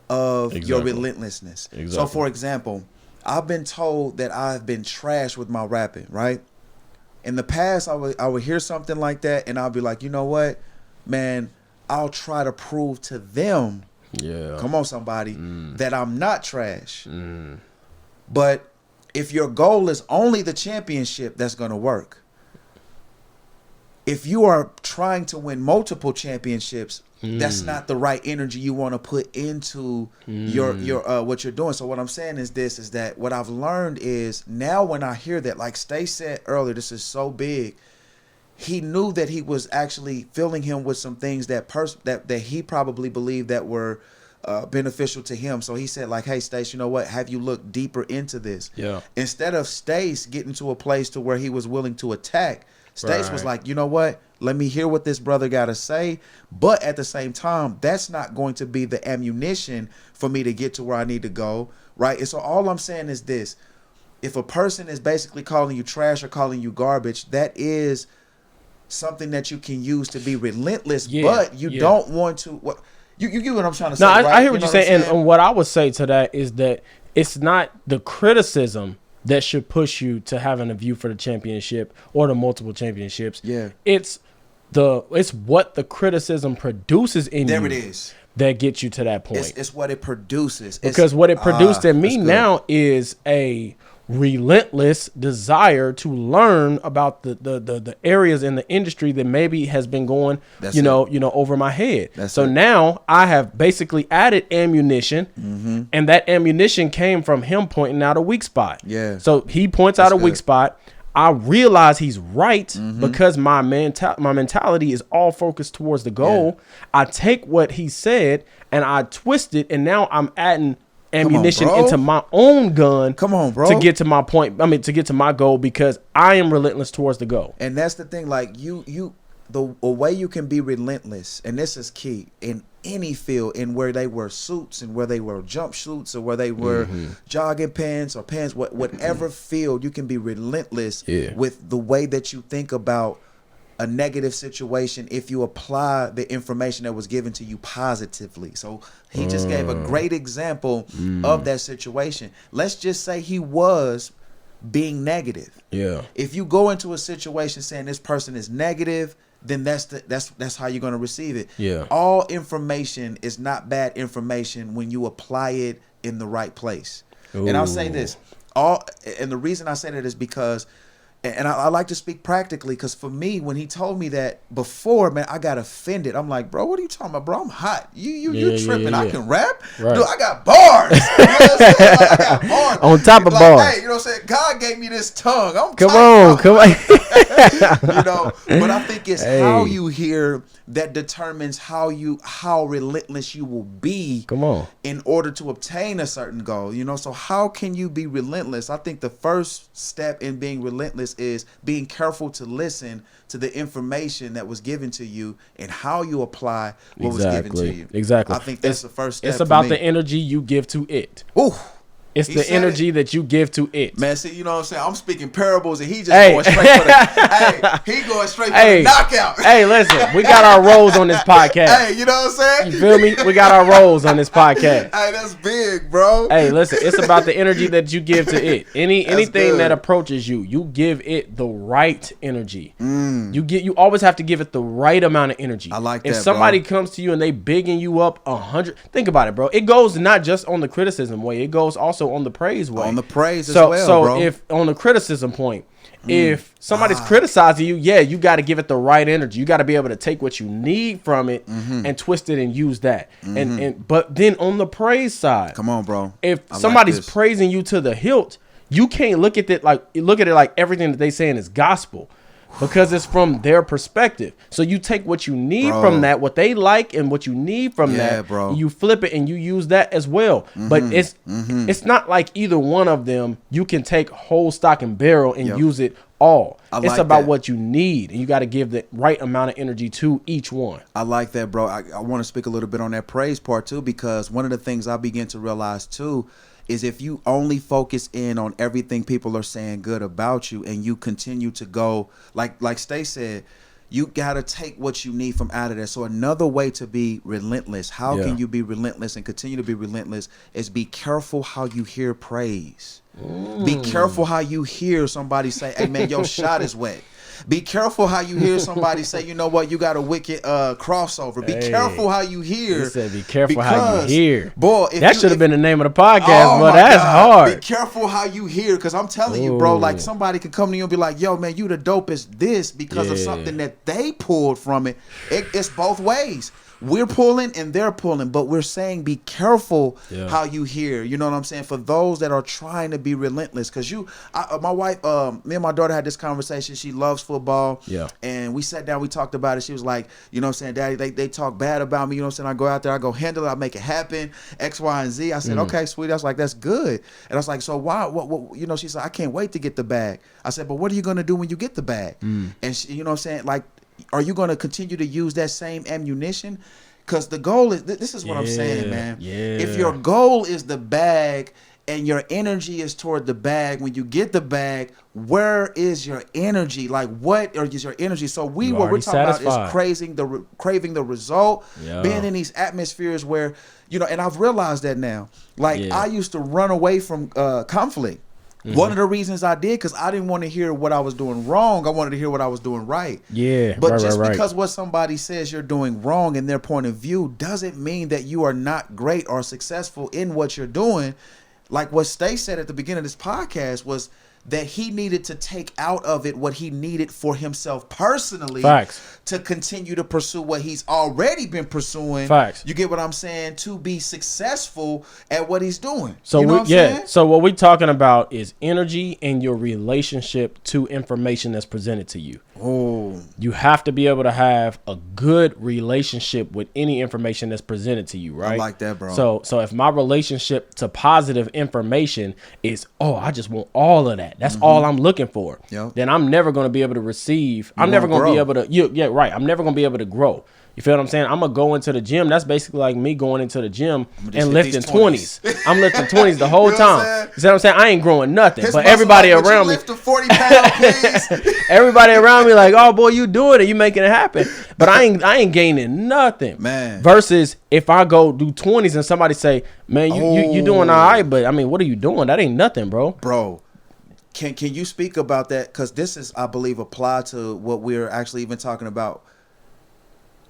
of your relentlessness. So, for example, I've been told that I've been trash with my rapping, right? In the past, I would hear something like that, and I'll be like, you know what, man, I'll try to prove to them, come on, somebody, that I'm not trash. But if your goal is only the championship, that's going to work. If you are trying to win multiple championships, that's not the right energy you want to put into your what you're doing. So what I'm saying is this, is that what I've learned is now when I hear that, like Stacey said earlier, this is so big. He knew that he was actually filling him with some things that he probably believed that were beneficial to him. So he said, like, hey, Stace, you know what? Have you looked deeper into this? Yeah. Instead of Stace getting to a place to where he was willing to attack, Stace was like, you know what? Let me hear what this brother got to say. But at the same time, that's not going to be the ammunition for me to get to where I need to go, right? And so all I'm saying is this. If a person is basically calling you trash or calling you garbage, that is something that you can use to be relentless, but you don't want to... You get what I'm trying to say, right? I hear what you're saying. And what I would say to that is that it's not the criticism that should push you to having a view for the championship or the multiple championships. Yeah. It's what the criticism produces in you. There it is. That gets you to that point. It's what it produces. Because what it produced in me now is a relentless desire to learn about the areas in the industry that maybe has been going over my head. Now I have basically added ammunition, and that ammunition came from him pointing out a weak spot. Yeah. So he points out a weak spot. I realize he's right because my mentality is all focused towards the goal. I take what he said and I twist it, and now I'm adding ammunition into my own gun. Come on, bro. To get to my point. To get to my goal, because I am relentless towards the goal. And that's the thing. Like the way you can be relentless, and this is key in any field, in where they wear suits and where they wear jumpsuits or where they wear jogging pants or pants, whatever field, you can be relentless with the way that you think about a negative situation if you apply the information that was given to you positively. So he just gave a great example of that situation. Let's just say he was being negative. Yeah. If you go into a situation saying this person is negative, then that's how you're going to receive it. Yeah. All information is not bad information when you apply it in the right place. Ooh. And I'll say this, and the reason I say that is because, and I like to speak practically, because for me, when he told me that before, man, I got offended. I'm like, bro, what are you talking about, bro? I'm hot. You tripping. I can rap. Right. Dude, I got bars. You know what I'm saying? Like, I got bars. On top of bars. Hey, you know what I'm saying? God gave me this tongue. Come on. But I think it's how you hear that determines how relentless you will be. Come on. In order to obtain a certain goal, So how can you be relentless? I think the first step in being relentless is being careful to listen to the information that was given to you and how you apply what was given to you. Exactly. I think that's the first step. It's about the energy you give to it. Ooh. It's the energy that you give to it. Man, see, you know what I'm saying? I'm speaking parables and he just going straight for the knockout. Hey, listen, we got our roles on this podcast. Hey, you know what I'm saying? You feel me? We got our roles on this podcast. Hey, that's big, bro. Hey, listen, it's about the energy that you give to it. Anything that approaches you, you give it the right energy. You always have to give it the right amount of energy. I like that, If somebody comes to you and they bigging you up 100, think about it, bro. It goes not just on the criticism way. It goes also also on the praise way. On the praise as well, bro. So if on the criticism point, if somebody's criticizing you, you got to give it the right energy. You got to be able to take what you need from it and twist it and use that. But then on the praise side, come on, bro. If somebody's praising you to the hilt, you can't look at it like everything that they saying is gospel. Because it's from their perspective. So you take what you need from that, what they like and what you need from that, bro. You flip it and you use that as well. But it's not like either one of them you can take whole stock and barrel and use it all. It's about what you need, and you got to give the right amount of energy to each one. I like that, bro. I want to speak a little bit on that praise part too, because one of the things I begin to realize too is if you only focus in on everything people are saying good about you and you continue to go, like Stay said, you got to take what you need from out of there. So another way to be relentless, how can you be relentless and continue to be relentless, is be careful how you hear praise. Be careful how you hear somebody say, hey, man, your shot is wet. Be careful how you hear somebody say, you know what, you got a wicked crossover. Be careful how you hear. He said, be careful how you hear. Boy, that should have been the name of the podcast, but that's hard. Be careful how you hear, because I'm telling you, bro, like somebody could come to you and be like, yo, man, you the dopest this because of something that they pulled from it. It's both ways. We're pulling and they're pulling, but we're saying be careful how you hear. You know what I'm saying? For those that are trying to be relentless, because my wife, me and my daughter had this conversation. She loves football. Yeah. And we sat down, we talked about it. She was like, you know what I'm saying, Daddy, they talk bad about me. You know what I'm saying? I go out there, I go handle it, I make it happen, X, Y, and Z. I said, okay, sweetie. I was like, that's good. And I was like, so why? What? You know, she said, I can't wait to get the bag. I said, but what are you going to do when you get the bag? And she, you know what I'm saying? Like, are you going to continue to use that same ammunition? Because the goal is, this is what I'm saying, man. Yeah. If your goal is the bag and your energy is toward the bag, when you get the bag, where is your energy? Like, what is your energy? So what we're talking about is craving the result, being in these atmospheres where, you know, and I've realized that now. Like, I used to run away from conflict. One of the reasons I did, because I didn't want to hear what I was doing wrong. I wanted to hear what I was doing right. Yeah. But because what somebody says you're doing wrong in their point of view doesn't mean that you are not great or successful in what you're doing. Like what Stay said at the beginning of this podcast was that he needed to take out of it what he needed for himself personally. Facts. To continue to pursue what he's already been pursuing. Facts. You get what I'm saying? To be successful at what he's doing. So you know what I'm saying? So what we're talking about is energy and your relationship to information that's presented to you. Oh. You have to be able to have a good relationship with any information that's presented to you, right? I like that, bro. So if my relationship to positive information is, I just want all of that. That's all I'm looking for. Yep. Then I'm never going to be able to receive. I'm never going to be able to. Right. I'm never going to be able to grow. You feel what I'm saying? I'm going to go into the gym. That's basically like me going into the gym and lifting 20s. I'm lifting 20s the whole time. You see what I'm saying? I ain't growing nothing. But everybody around me. Lift a 40 pound, please. Everybody around me like, oh, boy, you doing it. You making it happen. But I ain't gaining nothing. Man. Versus if I go do 20s and somebody say, man, you doing all right. But, I mean, what are you doing? That ain't nothing, bro. Bro. Can you speak about that? Because this is, I believe, applied to what we're actually even talking about.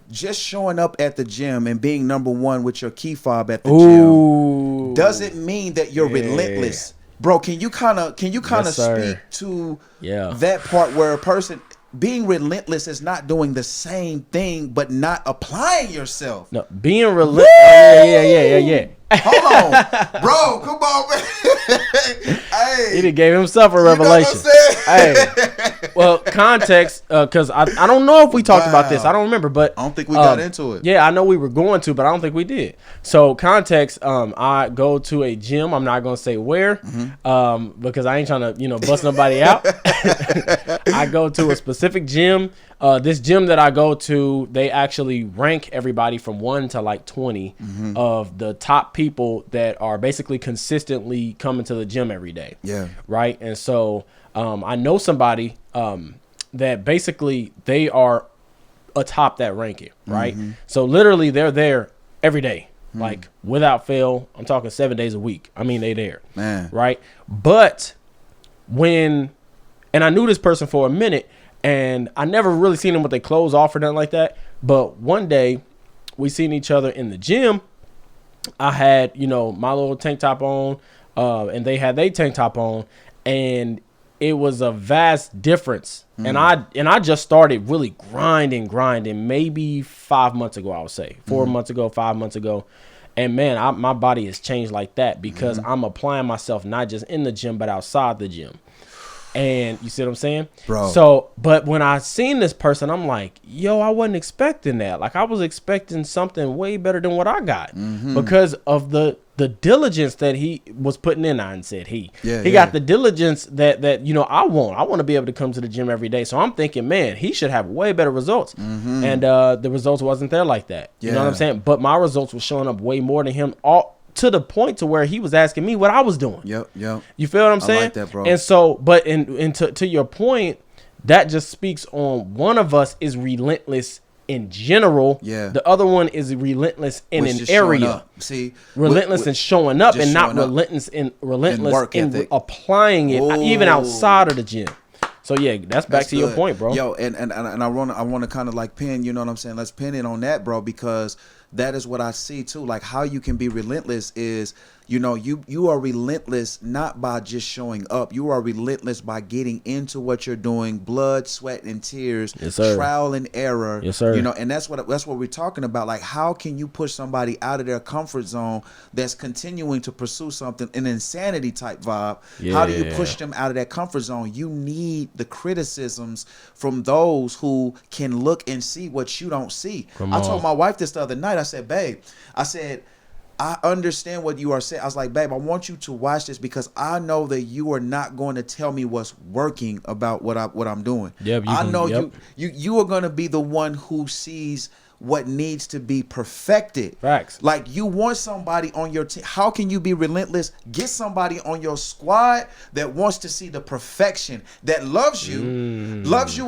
Just showing up at the gym and being number one with your key fob at the gym doesn't mean that you're relentless, bro. Can you kind of speak to that part where a person being relentless is not doing the same thing but not applying yourself? No, being relentless. Yeah. Hold on, bro. Come on, man. Hey, he done gave himself a revelation. Hey, well, context, because I don't know if we talked about this. I don't remember, but I don't think we got into it. Yeah, I know we were going to, but I don't think we did. So context, I go to a gym. I'm not gonna say where, because I ain't trying to bust nobody out. I go to a specific gym. This gym that I go to, they actually rank everybody from 1 to like 20 of the top people that are basically consistently coming to the gym every day. Yeah. Right. And so I know somebody that basically they are atop that ranking. Right. So literally they're there every day, like without fail. I'm talking 7 days a week. I mean, they there. Man. Right. But and I knew this person for a minute. And I never really seen them with their clothes off or nothing like that. But one day we seen each other in the gym. I had, my little tank top on. and they had their tank top on, and it was a vast difference. And I just started really grinding maybe 5 months ago, I would say 4 months ago, 5 months ago. And man, my body has changed like that because I'm applying myself not just in the gym, but outside the gym. And you see what I'm saying? Bro. So, but when I seen this person, I'm like, yo, I wasn't expecting that. Like, I was expecting something way better than what I got because of the diligence that he was putting in. I said he got the diligence that I want to be able to come to the gym every day. So I'm thinking, man, he should have way better results. And the results wasn't there like that. You know what I'm saying? But my results were showing up way more than him, all to the point to where he was asking me what I was doing. Yep. You feel what I'm saying? I like that, bro. And so, but to your point, that just speaks on one of us is relentless in general. Yeah. The other one is relentless in an area. See, relentless in showing up and not relentless in applying it even outside of the gym. So yeah, that's back to your point, bro. Yo, and I want to kind of like pin, you know what I'm saying? Let's pin it on that, bro, because that is what I see too. Like how you can be relentless is, you are relentless not by just showing up. You are relentless by getting into what you're doing, blood, sweat, and tears, trial and error. Yes, sir. And that's what we're talking about. Like, how can you push somebody out of their comfort zone that's continuing to pursue something, an insanity type vibe? Yeah. How do you push them out of that comfort zone? You need the criticisms from those who can look and see what you don't see. I told my wife this the other night. I said, babe, I understand what you are saying. I was like, babe, I want you to watch this because I know that you are not going to tell me what's working about what I'm doing. Yep, you are going to be the one who sees what needs to be perfected. Facts. Like, you want somebody on your team. How can you be relentless? Get somebody on your squad that wants to see the perfection, that loves you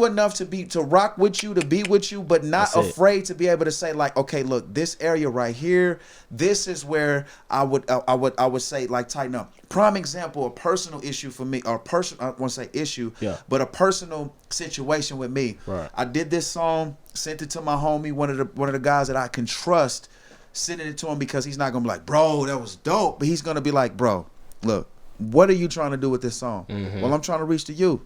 enough to rock with you, to be with you, but not afraid to be able to say, like, okay, look, this area right here, this is where I would say, like, tighten up. Prime example, a personal issue for me, or I want to say issue, but a personal situation with me. Right. I did this song, sent it to my homie, one of the guys that I can trust, sending it to him because he's not gonna be like, bro, that was dope, but he's gonna be like, bro, look, what are you trying to do with this song? Well, I'm trying to reach the youth.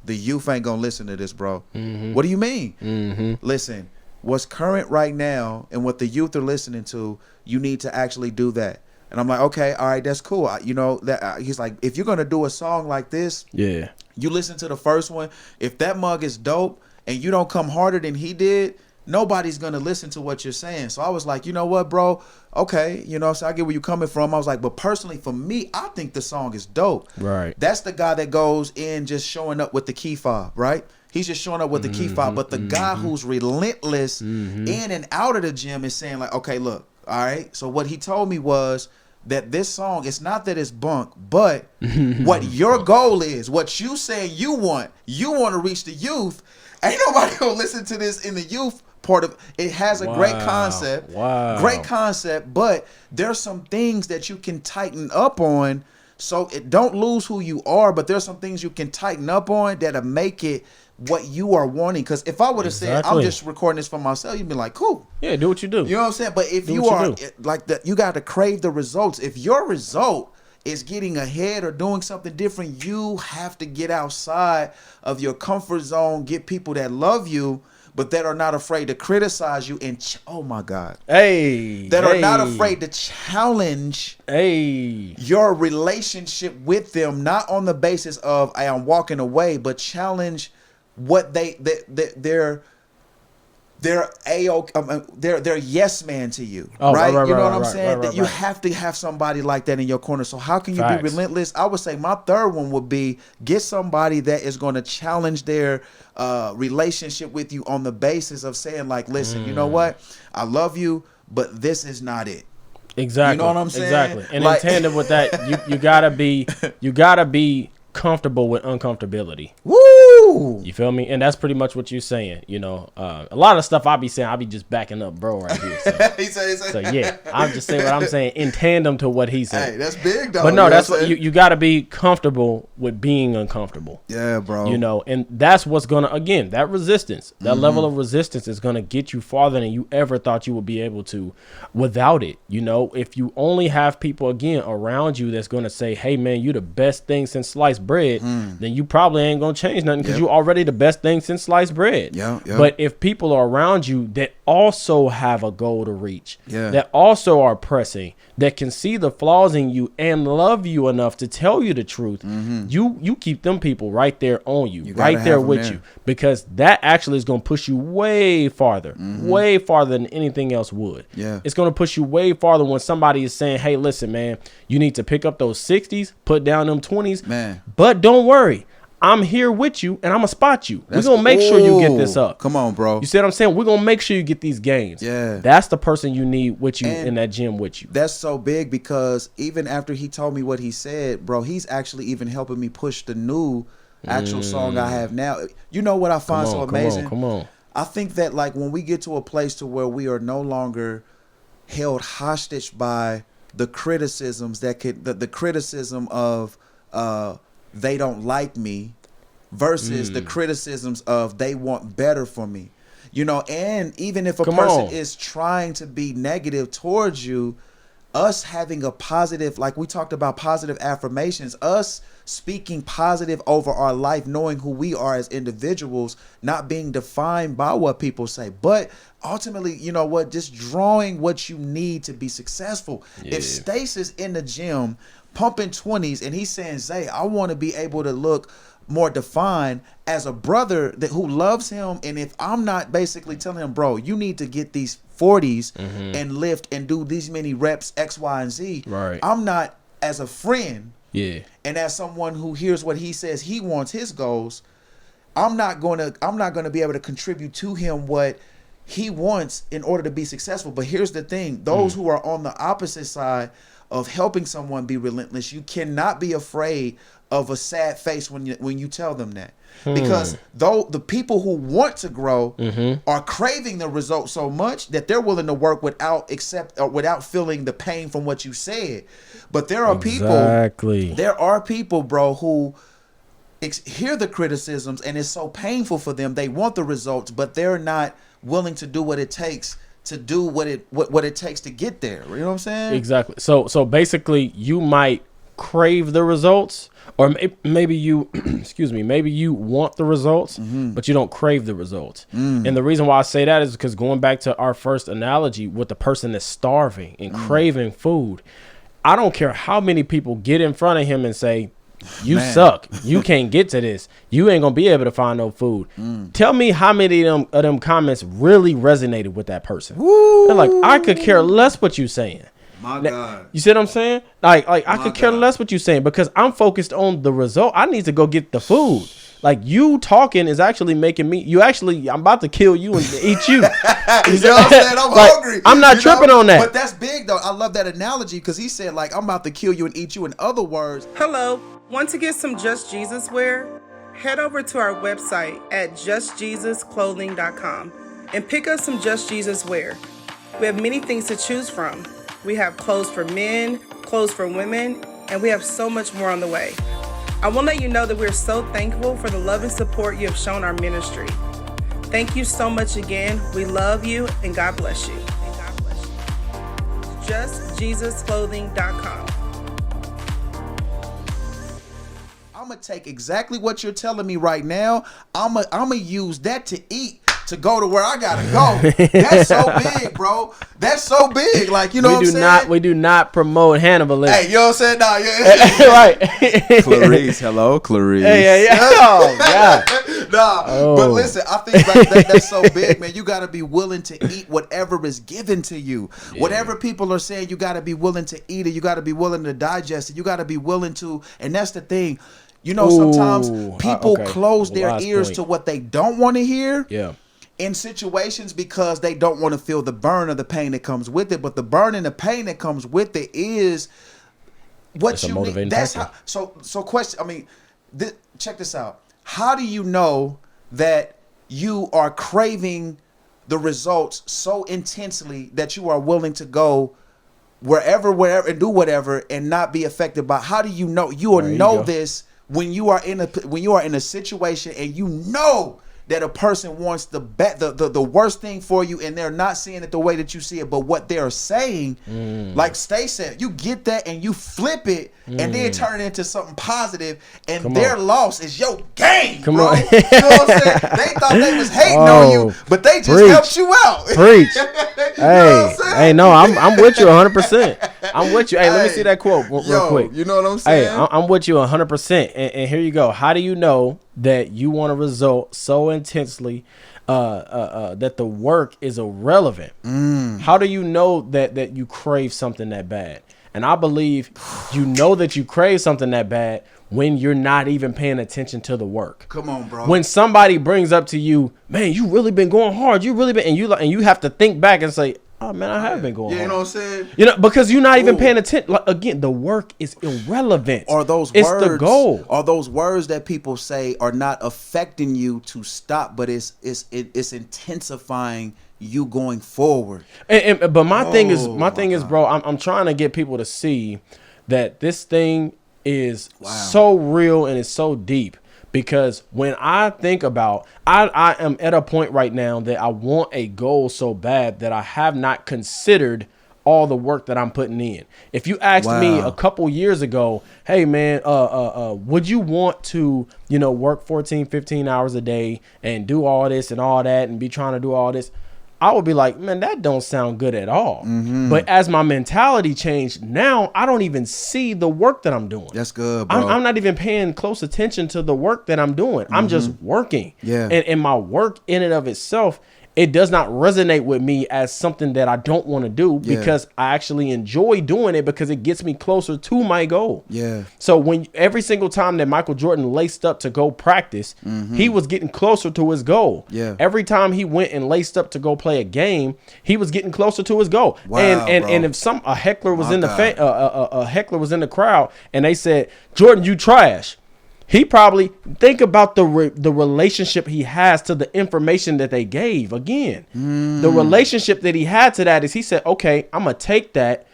The youth ain't gonna listen to this, bro. What do you mean? Listen, what's current right now and what the youth are listening to, you need to actually do that. And I'm like, okay, all right, that's cool. He's like, if you're gonna do a song like this, you listen to the first one. If that mug is dope and you don't come harder than he did, nobody's gonna listen to what you're saying. So I was like, you know what, bro? Okay, so I get where you're coming from. I was like, but personally for me, I think the song is dope. Right. That's the guy that goes in just showing up with the key fob, right? He's just showing up with the key fob. But the guy who's relentless in and out of the gym is saying, like, okay, look, all right. So what he told me was that this song, it's not that it's bunk, but what your goal is, what you say you want to reach the youth. Ain't nobody gonna listen to this in the youth part of it. Has a great concept, great concept, but there's some things that you can tighten up on, so it don't lose who you are. But there's some things you can tighten up on that'll make it what you are wanting. Because if I would have said I'm just recording this for myself, you'd be like, cool, yeah, do what you do. You know what I'm saying? But if you are like that, you got to crave the results. If your result is getting ahead or doing something different, you have to get outside of your comfort zone, get people that love you, but that are not afraid to criticize you and oh my God, are not afraid to challenge your relationship with them, not on the basis of I'm walking away, but challenge what they're yes man to you, right? You know what I'm saying? That you have to have somebody like that in your corner. So how can you be relentless? I would say my third one would be get somebody that is going to challenge their relationship with you on the basis of saying, like, listen, you know what? I love you, but this is not it. Exactly. You know what I'm saying? Exactly. And like, in tandem with that, you gotta be comfortable with uncomfortability. Woo! Woo! You feel me? And that's pretty much what you're saying. You know, a lot of stuff I be saying, I be just backing up bro right here. So, so yeah, I'm just saying what I'm saying in tandem to what he's saying. Hey, that's big though. But no, that's what you got to be comfortable with being uncomfortable. Yeah, bro. You know, and that's what's gonna, again, that resistance, that level of resistance is gonna get you farther than you ever thought you would be able to without it. You know, if you only have people again around you that's gonna say, hey man, you the best thing since sliced bread, then you probably ain't gonna change nothing because you already the best thing since sliced bread. But if people are around you that also have a goal to reach, that also are pressing, that can see the flaws in you and love you enough to tell you the truth, you keep them people right there on you right there with you, because that actually is going to push you way farther than anything else would. It's going to push you way farther when somebody is saying, hey, listen, man, you need to pick up those 60s, put down them 20s, man, but don't worry, I'm here with you and I'm gonna spot you. We're gonna make sure you get this up. Come on, bro. You see what I'm saying? We're gonna make sure you get these gains. That's the person you need with you in that gym with you. That's so big, because even after he told me what he said, bro, he's actually even helping me push the new actual song I have now. You know what I find so amazing? Come on. I think that like when we get to a place to where we are no longer held hostage by the criticisms that could the criticism of they don't like me versus the criticisms of they want better for me, you know. And even if a person is trying to be negative towards you, us having a positive, like we talked about, positive affirmations, us speaking positive over our life, knowing who we are as individuals, not being defined by what people say, but ultimately, you know what, just drawing what you need to be successful. If Stace is in the gym pumping 20s and he's saying, Zay, I want to be able to look more defined as a brother that who loves him, and if I'm not basically telling him, bro, you need to get these 40s and lift and do these many reps X, Y, and Z, I'm not, as a friend and as someone who hears what he says he wants, his goals, I'm not gonna be able to contribute to him what he wants in order to be successful. But here's the thing, those who are on the opposite side of helping someone be relentless, you cannot be afraid of a sad face when you tell them that, because though the people who want to grow are craving the result so much that they're willing to work without feeling the pain from what you said. But there are people, bro, who hear the criticisms and it's so painful for them. They want the results, but they're not willing to do what it takes to do what it takes to get there. You know what I'm saying? Exactly. So basically, you might crave the results, or maybe you maybe you want the results, but you don't crave the results. And the reason why I say that is because, going back to our first analogy with the person that's starving and craving food, I don't care how many people get in front of him and say, you suck, you can't get to this, you ain't gonna be able to find no food. Tell me how many of them comments really resonated with that person. They're like, I could care less what you saying. My God. You see what I'm saying? Like I could care less what you saying, because I'm focused on the result. I need to go get the food. Like, you talking is actually making me, I'm about to kill you and eat you. You know what I'm saying? I'm hungry. I'm not tripping on that. But that's big though. I love that analogy, because he said, like, I'm about to kill you and eat you. In other words, hello. Want to get some Just Jesus wear? Head over to our website at justjesusclothing.com and pick up some Just Jesus wear. We have many things to choose from. We have clothes for men, clothes for women, and we have so much more on the way. I want to let you know that we're so thankful for the love and support you have shown our ministry. Thank you so much again. We love you, and God bless you. JustJesusClothing.com. I'm gonna take exactly what you're telling me right now. I'm gonna use that to eat, to go to where I gotta go. That's so big, bro. That's so big. Like, you know what I'm saying? We do not promote cannibalism. Hey, you know what I'm saying? Nah, yeah. Right. Clarice, hello, Clarice. Yeah. Oh, God. But listen, I think that's so big, man. You gotta be willing to eat whatever is given to you. Yeah. Whatever people are saying, you gotta be willing to eat it. You gotta be willing to digest it. You gotta be willing to, and that's the thing. You know, sometimes people close their ears to what they don't want to hear. Yeah. In situations, because they don't want to feel the burn or the pain that comes with it. But the burn and the pain that comes with it is what you need. That's how. So question. I mean, check this out. how do you know that you are craving the results so intensely that you are willing to go wherever, and do whatever and not be affected by? How do you know? You will know this when you are in a situation and you know that a person wants the worst thing for you, and they're not seeing it the way that you see it, but what they're saying, like Stay said, you get that and you flip it and then turn it into something positive, and their loss is your gain. Come on. You know what I'm saying? They thought they was hating on you, but they just helped you out. Preach. Hey, no, I'm with you 100%. I'm with you. Hey, let me see that quote real quick. You know what I'm saying? Hey, I'm with you 100%. And here you go. How do you know that you want a result so intensely that the work is irrelevant? How do you know that you crave something that bad? And I believe you know that you crave something that bad when you're not even paying attention to the work. Come on, bro. When somebody brings up to you, man, you really been going hard. You really been, and you have to think back and say, oh man, I have been going hard. You know what I'm saying? You know, because you're not even paying attention. Like, again, the work is irrelevant. Are those it's words, the goal. Are those words that people say are not affecting you to stop, but it's intensifying you going forward? But my thing is, bro, I'm trying to get people to see that this thing is so real and it's so deep. Because when I think about, I am at a point right now that I want a goal so bad that I have not considered all the work that I'm putting in. If you asked me a couple years ago, hey man, would you want to, work 14, 15 hours a day and do all this and all that and be trying to do all this? I would be like, man, that don't sound good at all. But as my mentality changed, now I don't even see the work that I'm doing. That's good, bro. I'm not even paying close attention to the work that I'm doing. I'm just working. Yeah. And my work in and of itself, it does not resonate with me as something that I don't want to do because I actually enjoy doing it because it gets me closer to my goal. Yeah. So when every single time that Michael Jordan laced up to go practice, he was getting closer to his goal. Yeah. Every time he went and laced up to go play a game, he was getting closer to his goal. Wow, and if a heckler was a heckler was in the crowd and they said, "Jordan, you trash." He probably think about the relationship he has to the information that they gave. Again, the relationship that he had to that is he said, okay, I'm going to take that,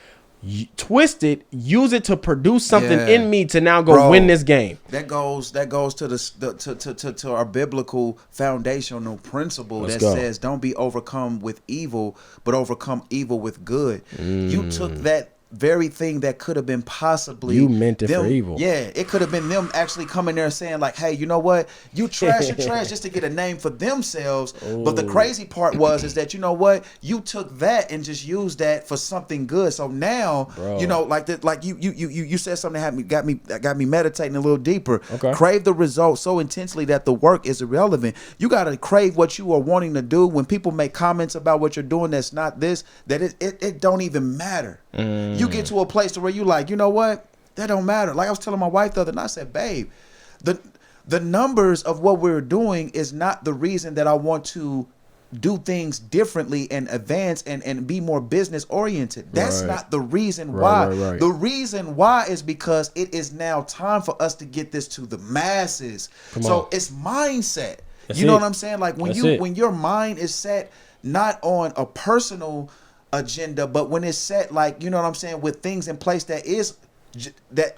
twist it, use it to produce something in me to now go win this game. That goes to to our biblical foundational principle says don't be overcome with evil, but overcome evil with good. You took that very thing that could have been possibly you meant it them, for evil. Yeah, it could have been them actually coming there saying like, hey, you know what, you trash just to get a name for themselves. But the crazy part is that, you know what, you took that and just used that for something good. So now, you said something that got me meditating a little deeper. Okay. Crave the result so intensely that the work is irrelevant. You got to crave what you are wanting to do. When people make comments about what you're doing that's not this, that it don't even matter. You get to a place to where you like, you know what? That don't matter. Like I was telling my wife the other night, I said, babe, the numbers of what we're doing is not the reason that I want to do things differently and advance and be more business oriented. That's not the reason why. Right. The reason why is because it is now time for us to get this to the masses. It's mindset. You know what I'm saying? Like when your mind is set not on a personal agenda, but when it's set, like, you know what I'm saying, with things in place that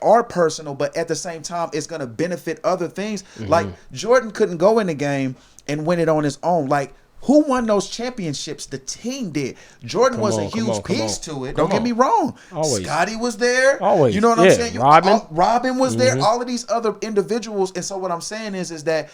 are personal, but at the same time it's going to benefit other things. Like Jordan couldn't go in the game and win it on his own. Like, who won those championships? The team did. Jordan was a huge piece to it. Don't get me wrong. Always. Scotty was there. Always. You know what I'm saying? Robin was there. All of these other individuals. And so what I'm saying is that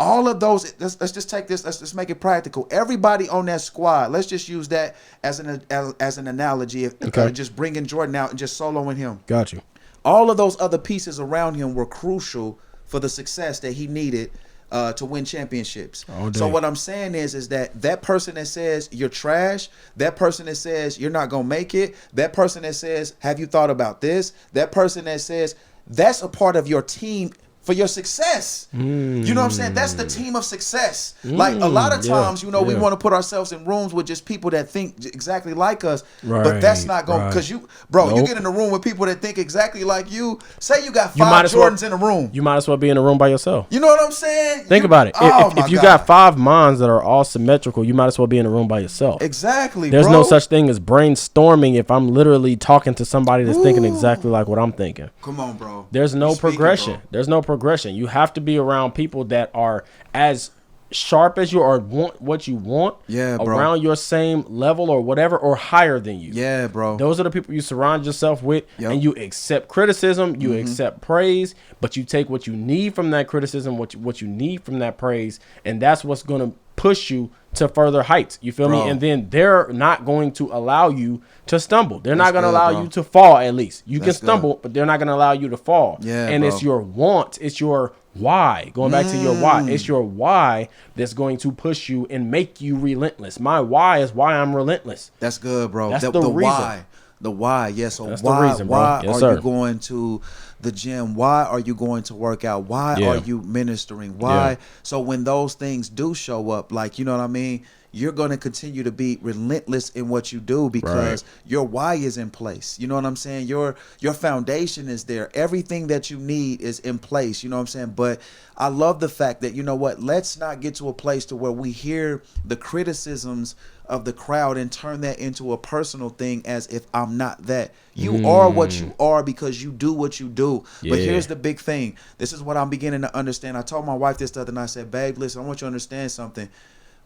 all of those, let's just take this, let's just make it practical. Everybody on that squad, let's just use that as an analogy. Just bringing Jordan out and just soloing him. Got you. All of those other pieces around him were crucial for the success that he needed to win championships. So what I'm saying is that person that says you're trash, that person that says you're not going to make it, that person that says, have you thought about this? That person that says, that's a part of your team for your success. You know what I'm saying? That's the team of success. Like a lot of times, you know, we want to put ourselves in rooms with just people that think exactly like us, but that's not going, because you get in a room with people that think exactly like you. Say you got 5 Jordans in a room. You might as well be in a room by yourself. You know what I'm saying? Think about it. If you got 5 minds that are all symmetrical, you might as well be in a room by yourself. Exactly. There's no such thing as brainstorming if I'm literally talking to somebody that's thinking exactly like what I'm thinking. Come on, bro. There's no progression. There's no progression. You have to be around people that are as sharp as you or want what you want, around your same level or whatever, or higher than you. Yeah, bro. Those are the people you surround yourself with, and you accept criticism, you accept praise, but you take what you need from that criticism, what you need from that praise, and that's what's going to push you to further heights. You feel me? And then they're not going to allow you to stumble. They're not going to allow you to fall. At least you can stumble, but they're not going to allow you to fall. And it's your want, it's your why. Going back to your why, it's your why that's going to push you and make you relentless. My why is why I'm relentless. That's good, bro. That's the reason. Why. The why, yes. So that's why, the reason, bro. why Yes, are you going to the gym? Why are you going to work out? Why are you ministering? Why? So when those things do show up, like, you know what I mean? You're going to continue to be relentless in what you do because your why is in place. You know what I'm saying? Your foundation is there. Everything that you need is in place. You know what I'm saying? But I love the fact that, you know what, let's not get to a place to where we hear the criticisms of the crowd and turn that into a personal thing as if I'm not that. You are what you are because you do what you do. But here's the big thing. This is what I'm beginning to understand. I told my wife this the other night. I said, babe, listen, I want you to understand something.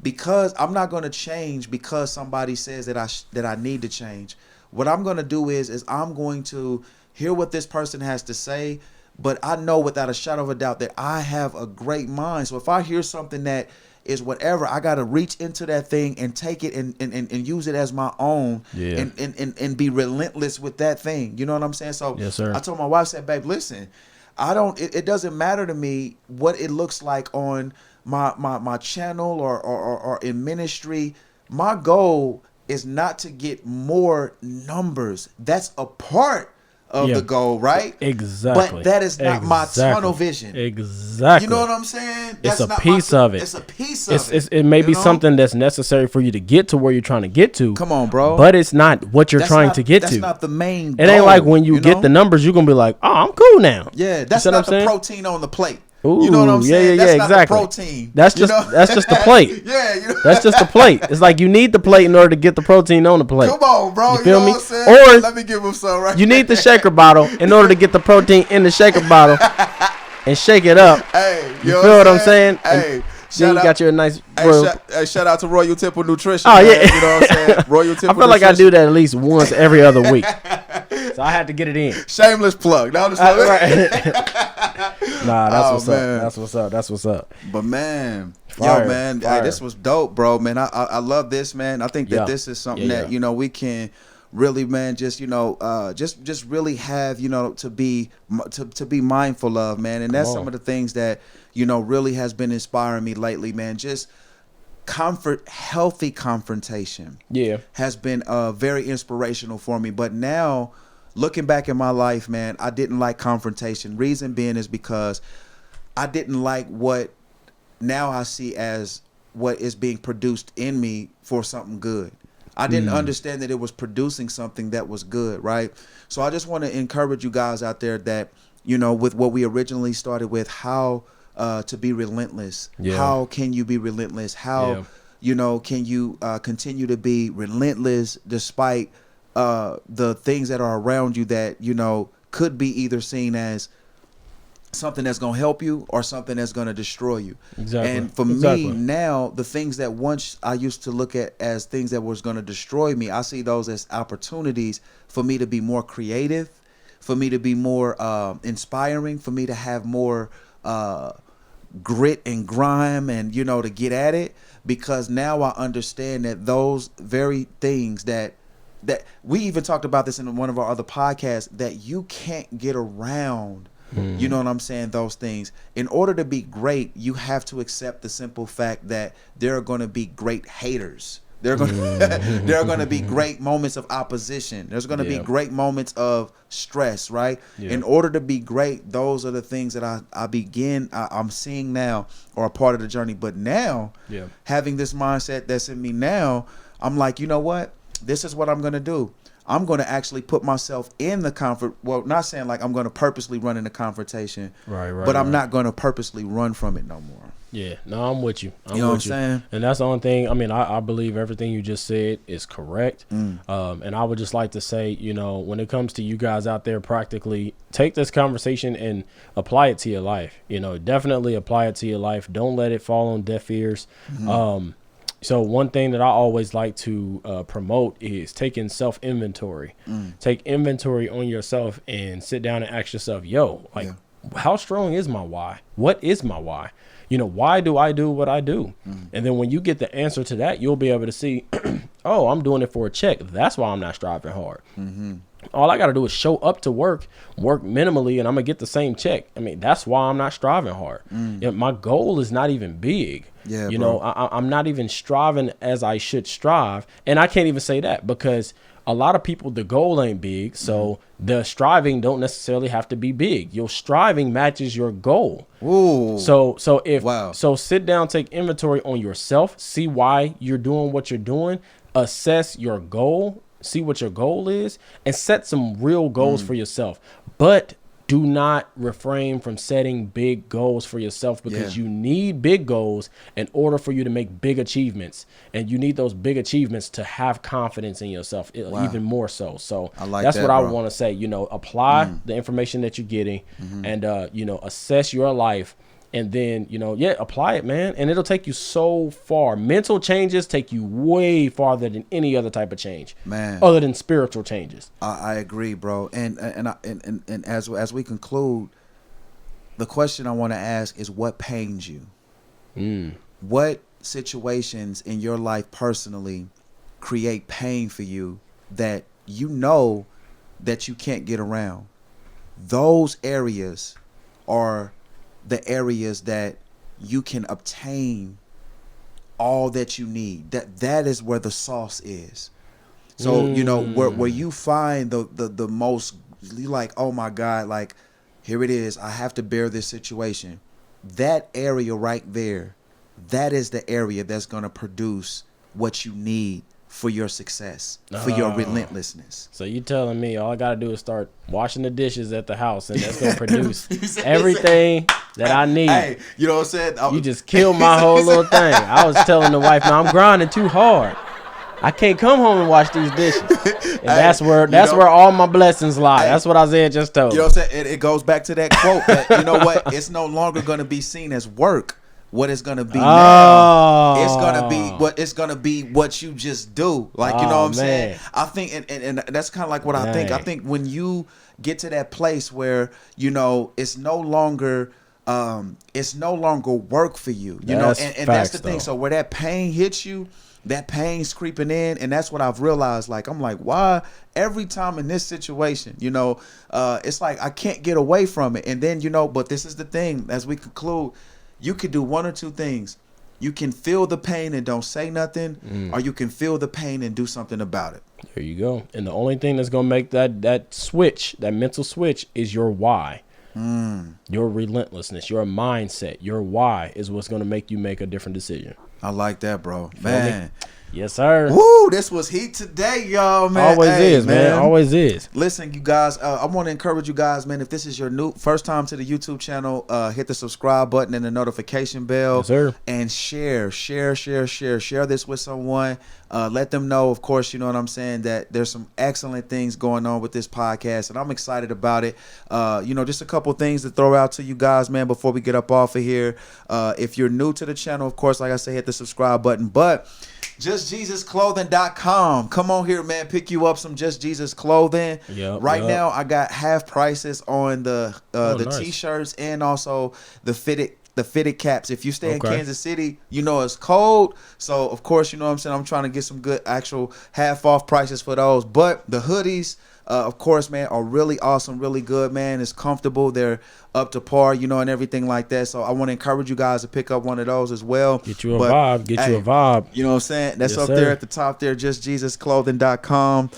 Because I'm not going to change because somebody says that I need to change. What I'm going to do is I'm going to hear what this person has to say, but I know without a shadow of a doubt that I have a great mind. So if I hear something that is whatever, I got to reach into that thing and take it and use it as my own and be relentless with that thing. You know what I'm saying? So yes, sir. I told my wife, I said, babe, listen, it doesn't matter to me what it looks like on my channel or in ministry. My goal is not to get more numbers. That's a part of the goal, right? Exactly. But that is not my tunnel vision. Exactly. You know what I'm saying? It's a piece of it. It's a piece of it. It may be something that's necessary for you to get to where you're trying to get to. Come on, bro. But it's not what you're trying to get to. That's not the main goal. It ain't like when you get the numbers, you're going to be like, oh, I'm cool now. Yeah, that's not the protein on the plate. Ooh, you know what I'm saying? Yeah, that's not exactly. the protein. That's just the plate. That's just the plate. It's like you need the plate in order to get the protein on the plate. Come on, bro. You feel me? What I'm saying? Or let me give him some right. You need the shaker bottle in order to get the protein in the shaker bottle and shake it up. Hey, you feel what I'm saying? Hey. Then you got your nice shout out to Royal Temple Nutrition. Oh, yeah. Man. You know what I'm saying? Royal Temple I feel like I do that at least once every other week. So I had to get it in. Shameless plug. No, Nah, that's what's up. But man, fire, yo, man, fire. Hey, this was dope, bro. Man, I love this, man. I think that this is something that, you know, we can really, man, just, you know, just really have, you know, to be mindful of, man. And that's some of the things that, you know, really has been inspiring me lately, man. Just healthy confrontation has been very inspirational for me. But now, looking back in my life, man, I didn't like confrontation. Reason being is because I didn't like what now I see as what is being produced in me for something good. I didn't understand that it was producing something that was good, right? So I just want to encourage you guys out there that, you know, with what we originally started with, how to be relentless. How can you be relentless? How, you know, can you continue to be relentless despite the things that are around you that, you know, could be either seen as something that's going to help you or something that's going to destroy you. Exactly. And for me now, the things that once I used to look at as things that was going to destroy me, I see those as opportunities for me to be more creative, for me to be more inspiring, for me to have more grit and grime and, you know, to get at it, because now I understand that those very things that we even talked about this in one of our other podcasts, that you can't get around. You know what I'm saying? Those things. In order to be great, you have to accept the simple fact that there are going to be great haters. There are gonna be great moments of opposition. There's gonna be great moments of stress, right? In order to be great, those are the things that I'm seeing now are a part of the journey. But now, having this mindset that's in me now, I'm like, you know what? This is what I'm gonna do. I'm going to actually put myself in the comfort. Well, not saying like I'm going to purposely run into confrontation, but I'm not going to purposely run from it no more. Yeah, no, I'm with you. You know what I'm saying? And that's the only thing. I mean, I believe everything you just said is correct. And I would just like to say, you know, when it comes to you guys out there, practically take this conversation and apply it to your life. You know, definitely apply it to your life. Don't let it fall on deaf ears. So one thing that I always like to promote is taking self-inventory. Take inventory on yourself and sit down and ask yourself, how strong is my why? What is my why? You know, why do I do what I do? And then when you get the answer to that, you'll be able to see, oh, I'm doing it for a check. That's why I'm not striving hard. All I got to do is show up to work minimally, and I'm going to get the same check. I mean, that's why I'm not striving hard. You know, my goal is not even big. You know, I'm not even striving as I should strive. And I can't even say that because a lot of people, the goal ain't big. So the striving don't necessarily have to be big. Your striving matches your goal. Ooh. So sit down, take inventory on yourself, see why you're doing what you're doing, assess your goal, see what your goal is, and set some real goals for yourself. But do not refrain from setting big goals for yourself because you need big goals in order for you to make big achievements. And you need those big achievements to have confidence in yourself even more so. So that's what I want to say. You know, apply the information that you're getting and, you know, assess your life. And then, you know, apply it, man. And it'll take you so far. Mental changes take you way farther than any other type of change, man, other than spiritual changes. I agree, bro. And as we conclude, the question I want to ask is, what pains you? What situations in your life personally create pain for you that you know that you can't get around? Those areas are the areas that you can obtain all that you need. That is where the sauce is. So you know where you find the most, you like, oh my God, like here it is, I have to bear this situation. That area right there, that is the area that's going to produce what you need for your success, for your relentlessness. So you telling me all I gotta do is start washing the dishes at the house, and that's gonna produce everything that I need. Hey, you know what I'm saying? You just killed my whole little thing. I was telling the wife, no, I'm grinding too hard. I can't come home and wash these dishes. And that's where all my blessings lie. That's what Isaiah just told me. You know what I'm saying? It goes back to that quote that, you know what? It's no longer gonna be seen as work. What it's gonna be now, it's gonna be what you just do. Like, you know what I'm saying? I think, and that's kind of like what I think. I think when you get to that place where, you know, it's no longer work for you. You know, and that's the thing. So where that pain hits you, that pain's creeping in, and that's what I've realized. Like, I'm like, why every time in this situation, you know, it's like I can't get away from it. And then, you know, but this is the thing, as we conclude. You could do one or two things. You can feel the pain and don't say nothing, or you can feel the pain and do something about it. There you go. And the only thing that's going to make that switch, that mental switch, is your why. Your relentlessness, your mindset, your why is what's going to make you make a different decision. I like that, bro. Man. Yes, sir. Woo, this was heat today, y'all, man. Always is, man. Always is. Listen, you guys, I want to encourage you guys, man, if this is your first time to the YouTube channel, hit the subscribe button and the notification bell. Yes, sir. And share this with someone. Let them know, of course, you know what I'm saying, that there's some excellent things going on with this podcast, and I'm excited about it. You know, just a couple things to throw out to you guys, man, before we get up off of here. If you're new to the channel, of course, like I say, hit the subscribe button. But JustJesusClothing.com. Come on here, man. Pick you up some Just Jesus clothing. Right now, I got half prices on the nice t-shirts and also the fitted caps. If you stay in Kansas City, you know it's cold. So, of course, you know what I'm saying, I'm trying to get some good actual half off prices for those. But the hoodies, of course, man, are really awesome, really good, man. It's comfortable. They're up to par, you know, and everything like that. So I want to encourage you guys to pick up one of those as well. Get you a vibe. Get you a vibe. You know what I'm saying? That's up there at the top there, justjesusclothing.com.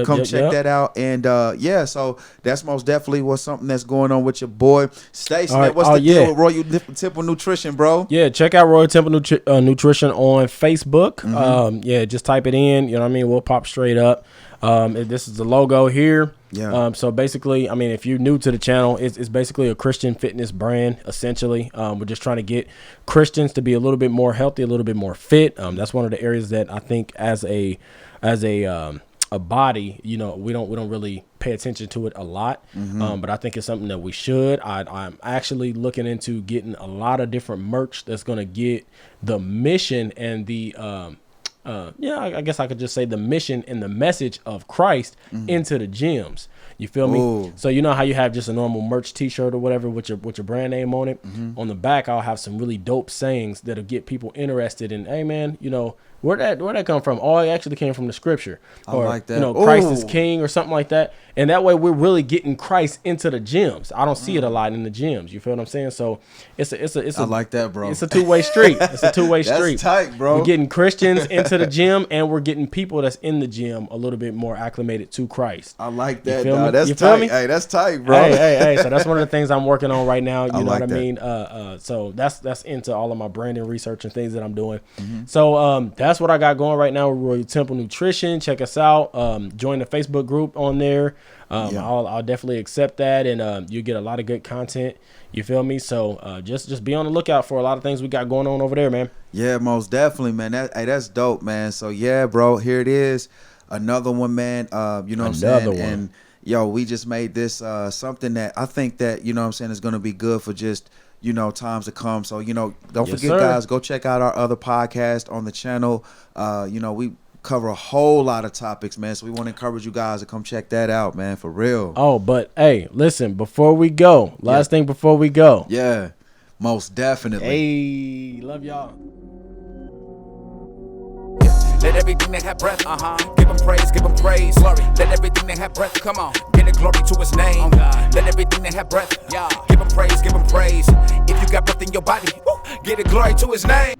Come check that out. And yeah, so that's most definitely what's something that's going on with your boy. Stacey, what's the deal with Royal Temple Nutrition, bro? Yeah, check out Royal Temple Nutrition on Facebook. Yeah, just type it in. You know what I mean? We'll pop straight up. This is the logo here. Yeah. So basically, I mean, if you're new to the channel, it's basically a Christian fitness brand, essentially. We're just trying to get Christians to be a little bit more healthy, a little bit more fit. That's one of the areas that I think as a body, you know, we don't really pay attention to it a lot. But I think it's something that we should. I'm actually looking into getting a lot of different merch that's going to get the mission and the I guess I could just say the mission and the message of Christ into the gyms. You feel me? So you know how you have just a normal merch T-shirt or whatever with your brand name on it. On the back, I'll have some really dope sayings that'll get people interested in. Hey man, you know where'd that come from? Oh, it actually came from the scripture. Or, I like that. You know, Christ is king or something like that. And that way we're really getting Christ into the gyms. I don't see it a lot in the gyms. You feel what I'm saying? So it's a I like that, bro. It's a two-way street. It's a two-way street. That's tight, bro. We're getting Christians into the gym, and we're getting people that's in the gym a little bit more acclimated to Christ. I like that, dog. That's tight. Hey, that's tight, bro. Hey. So that's one of the things I'm working on right now. You know what I mean? So that's into all of my branding research and things that I'm doing. So that's what I got going right now with Royal Temple Nutrition. Check us out. Join the Facebook group on there. I'll definitely accept that, and you get a lot of good content. You feel me? So just be on the lookout for a lot of things we got going on over there, man. Yeah, most definitely, man. That's dope, man. So yeah, bro, here it is, another one, man. You know what I'm saying? And yo, we just made this something that I think that, you know what I'm saying, is going to be good for just, you know, times to come. So, you know, don't forget, guys, go check out our other podcast on the channel. You know, we cover a whole lot of topics, man. So we want to encourage you guys to come check that out, man, for real. Oh, but hey, listen, before we go, last thing before we go. Yeah, most definitely. Hey, love y'all. Let everything that have breath, give him praise, glory. Let everything that have breath, come on, get the glory to his name. Let everything that have breath, give him praise. If you got breath in your body, get the glory to his name.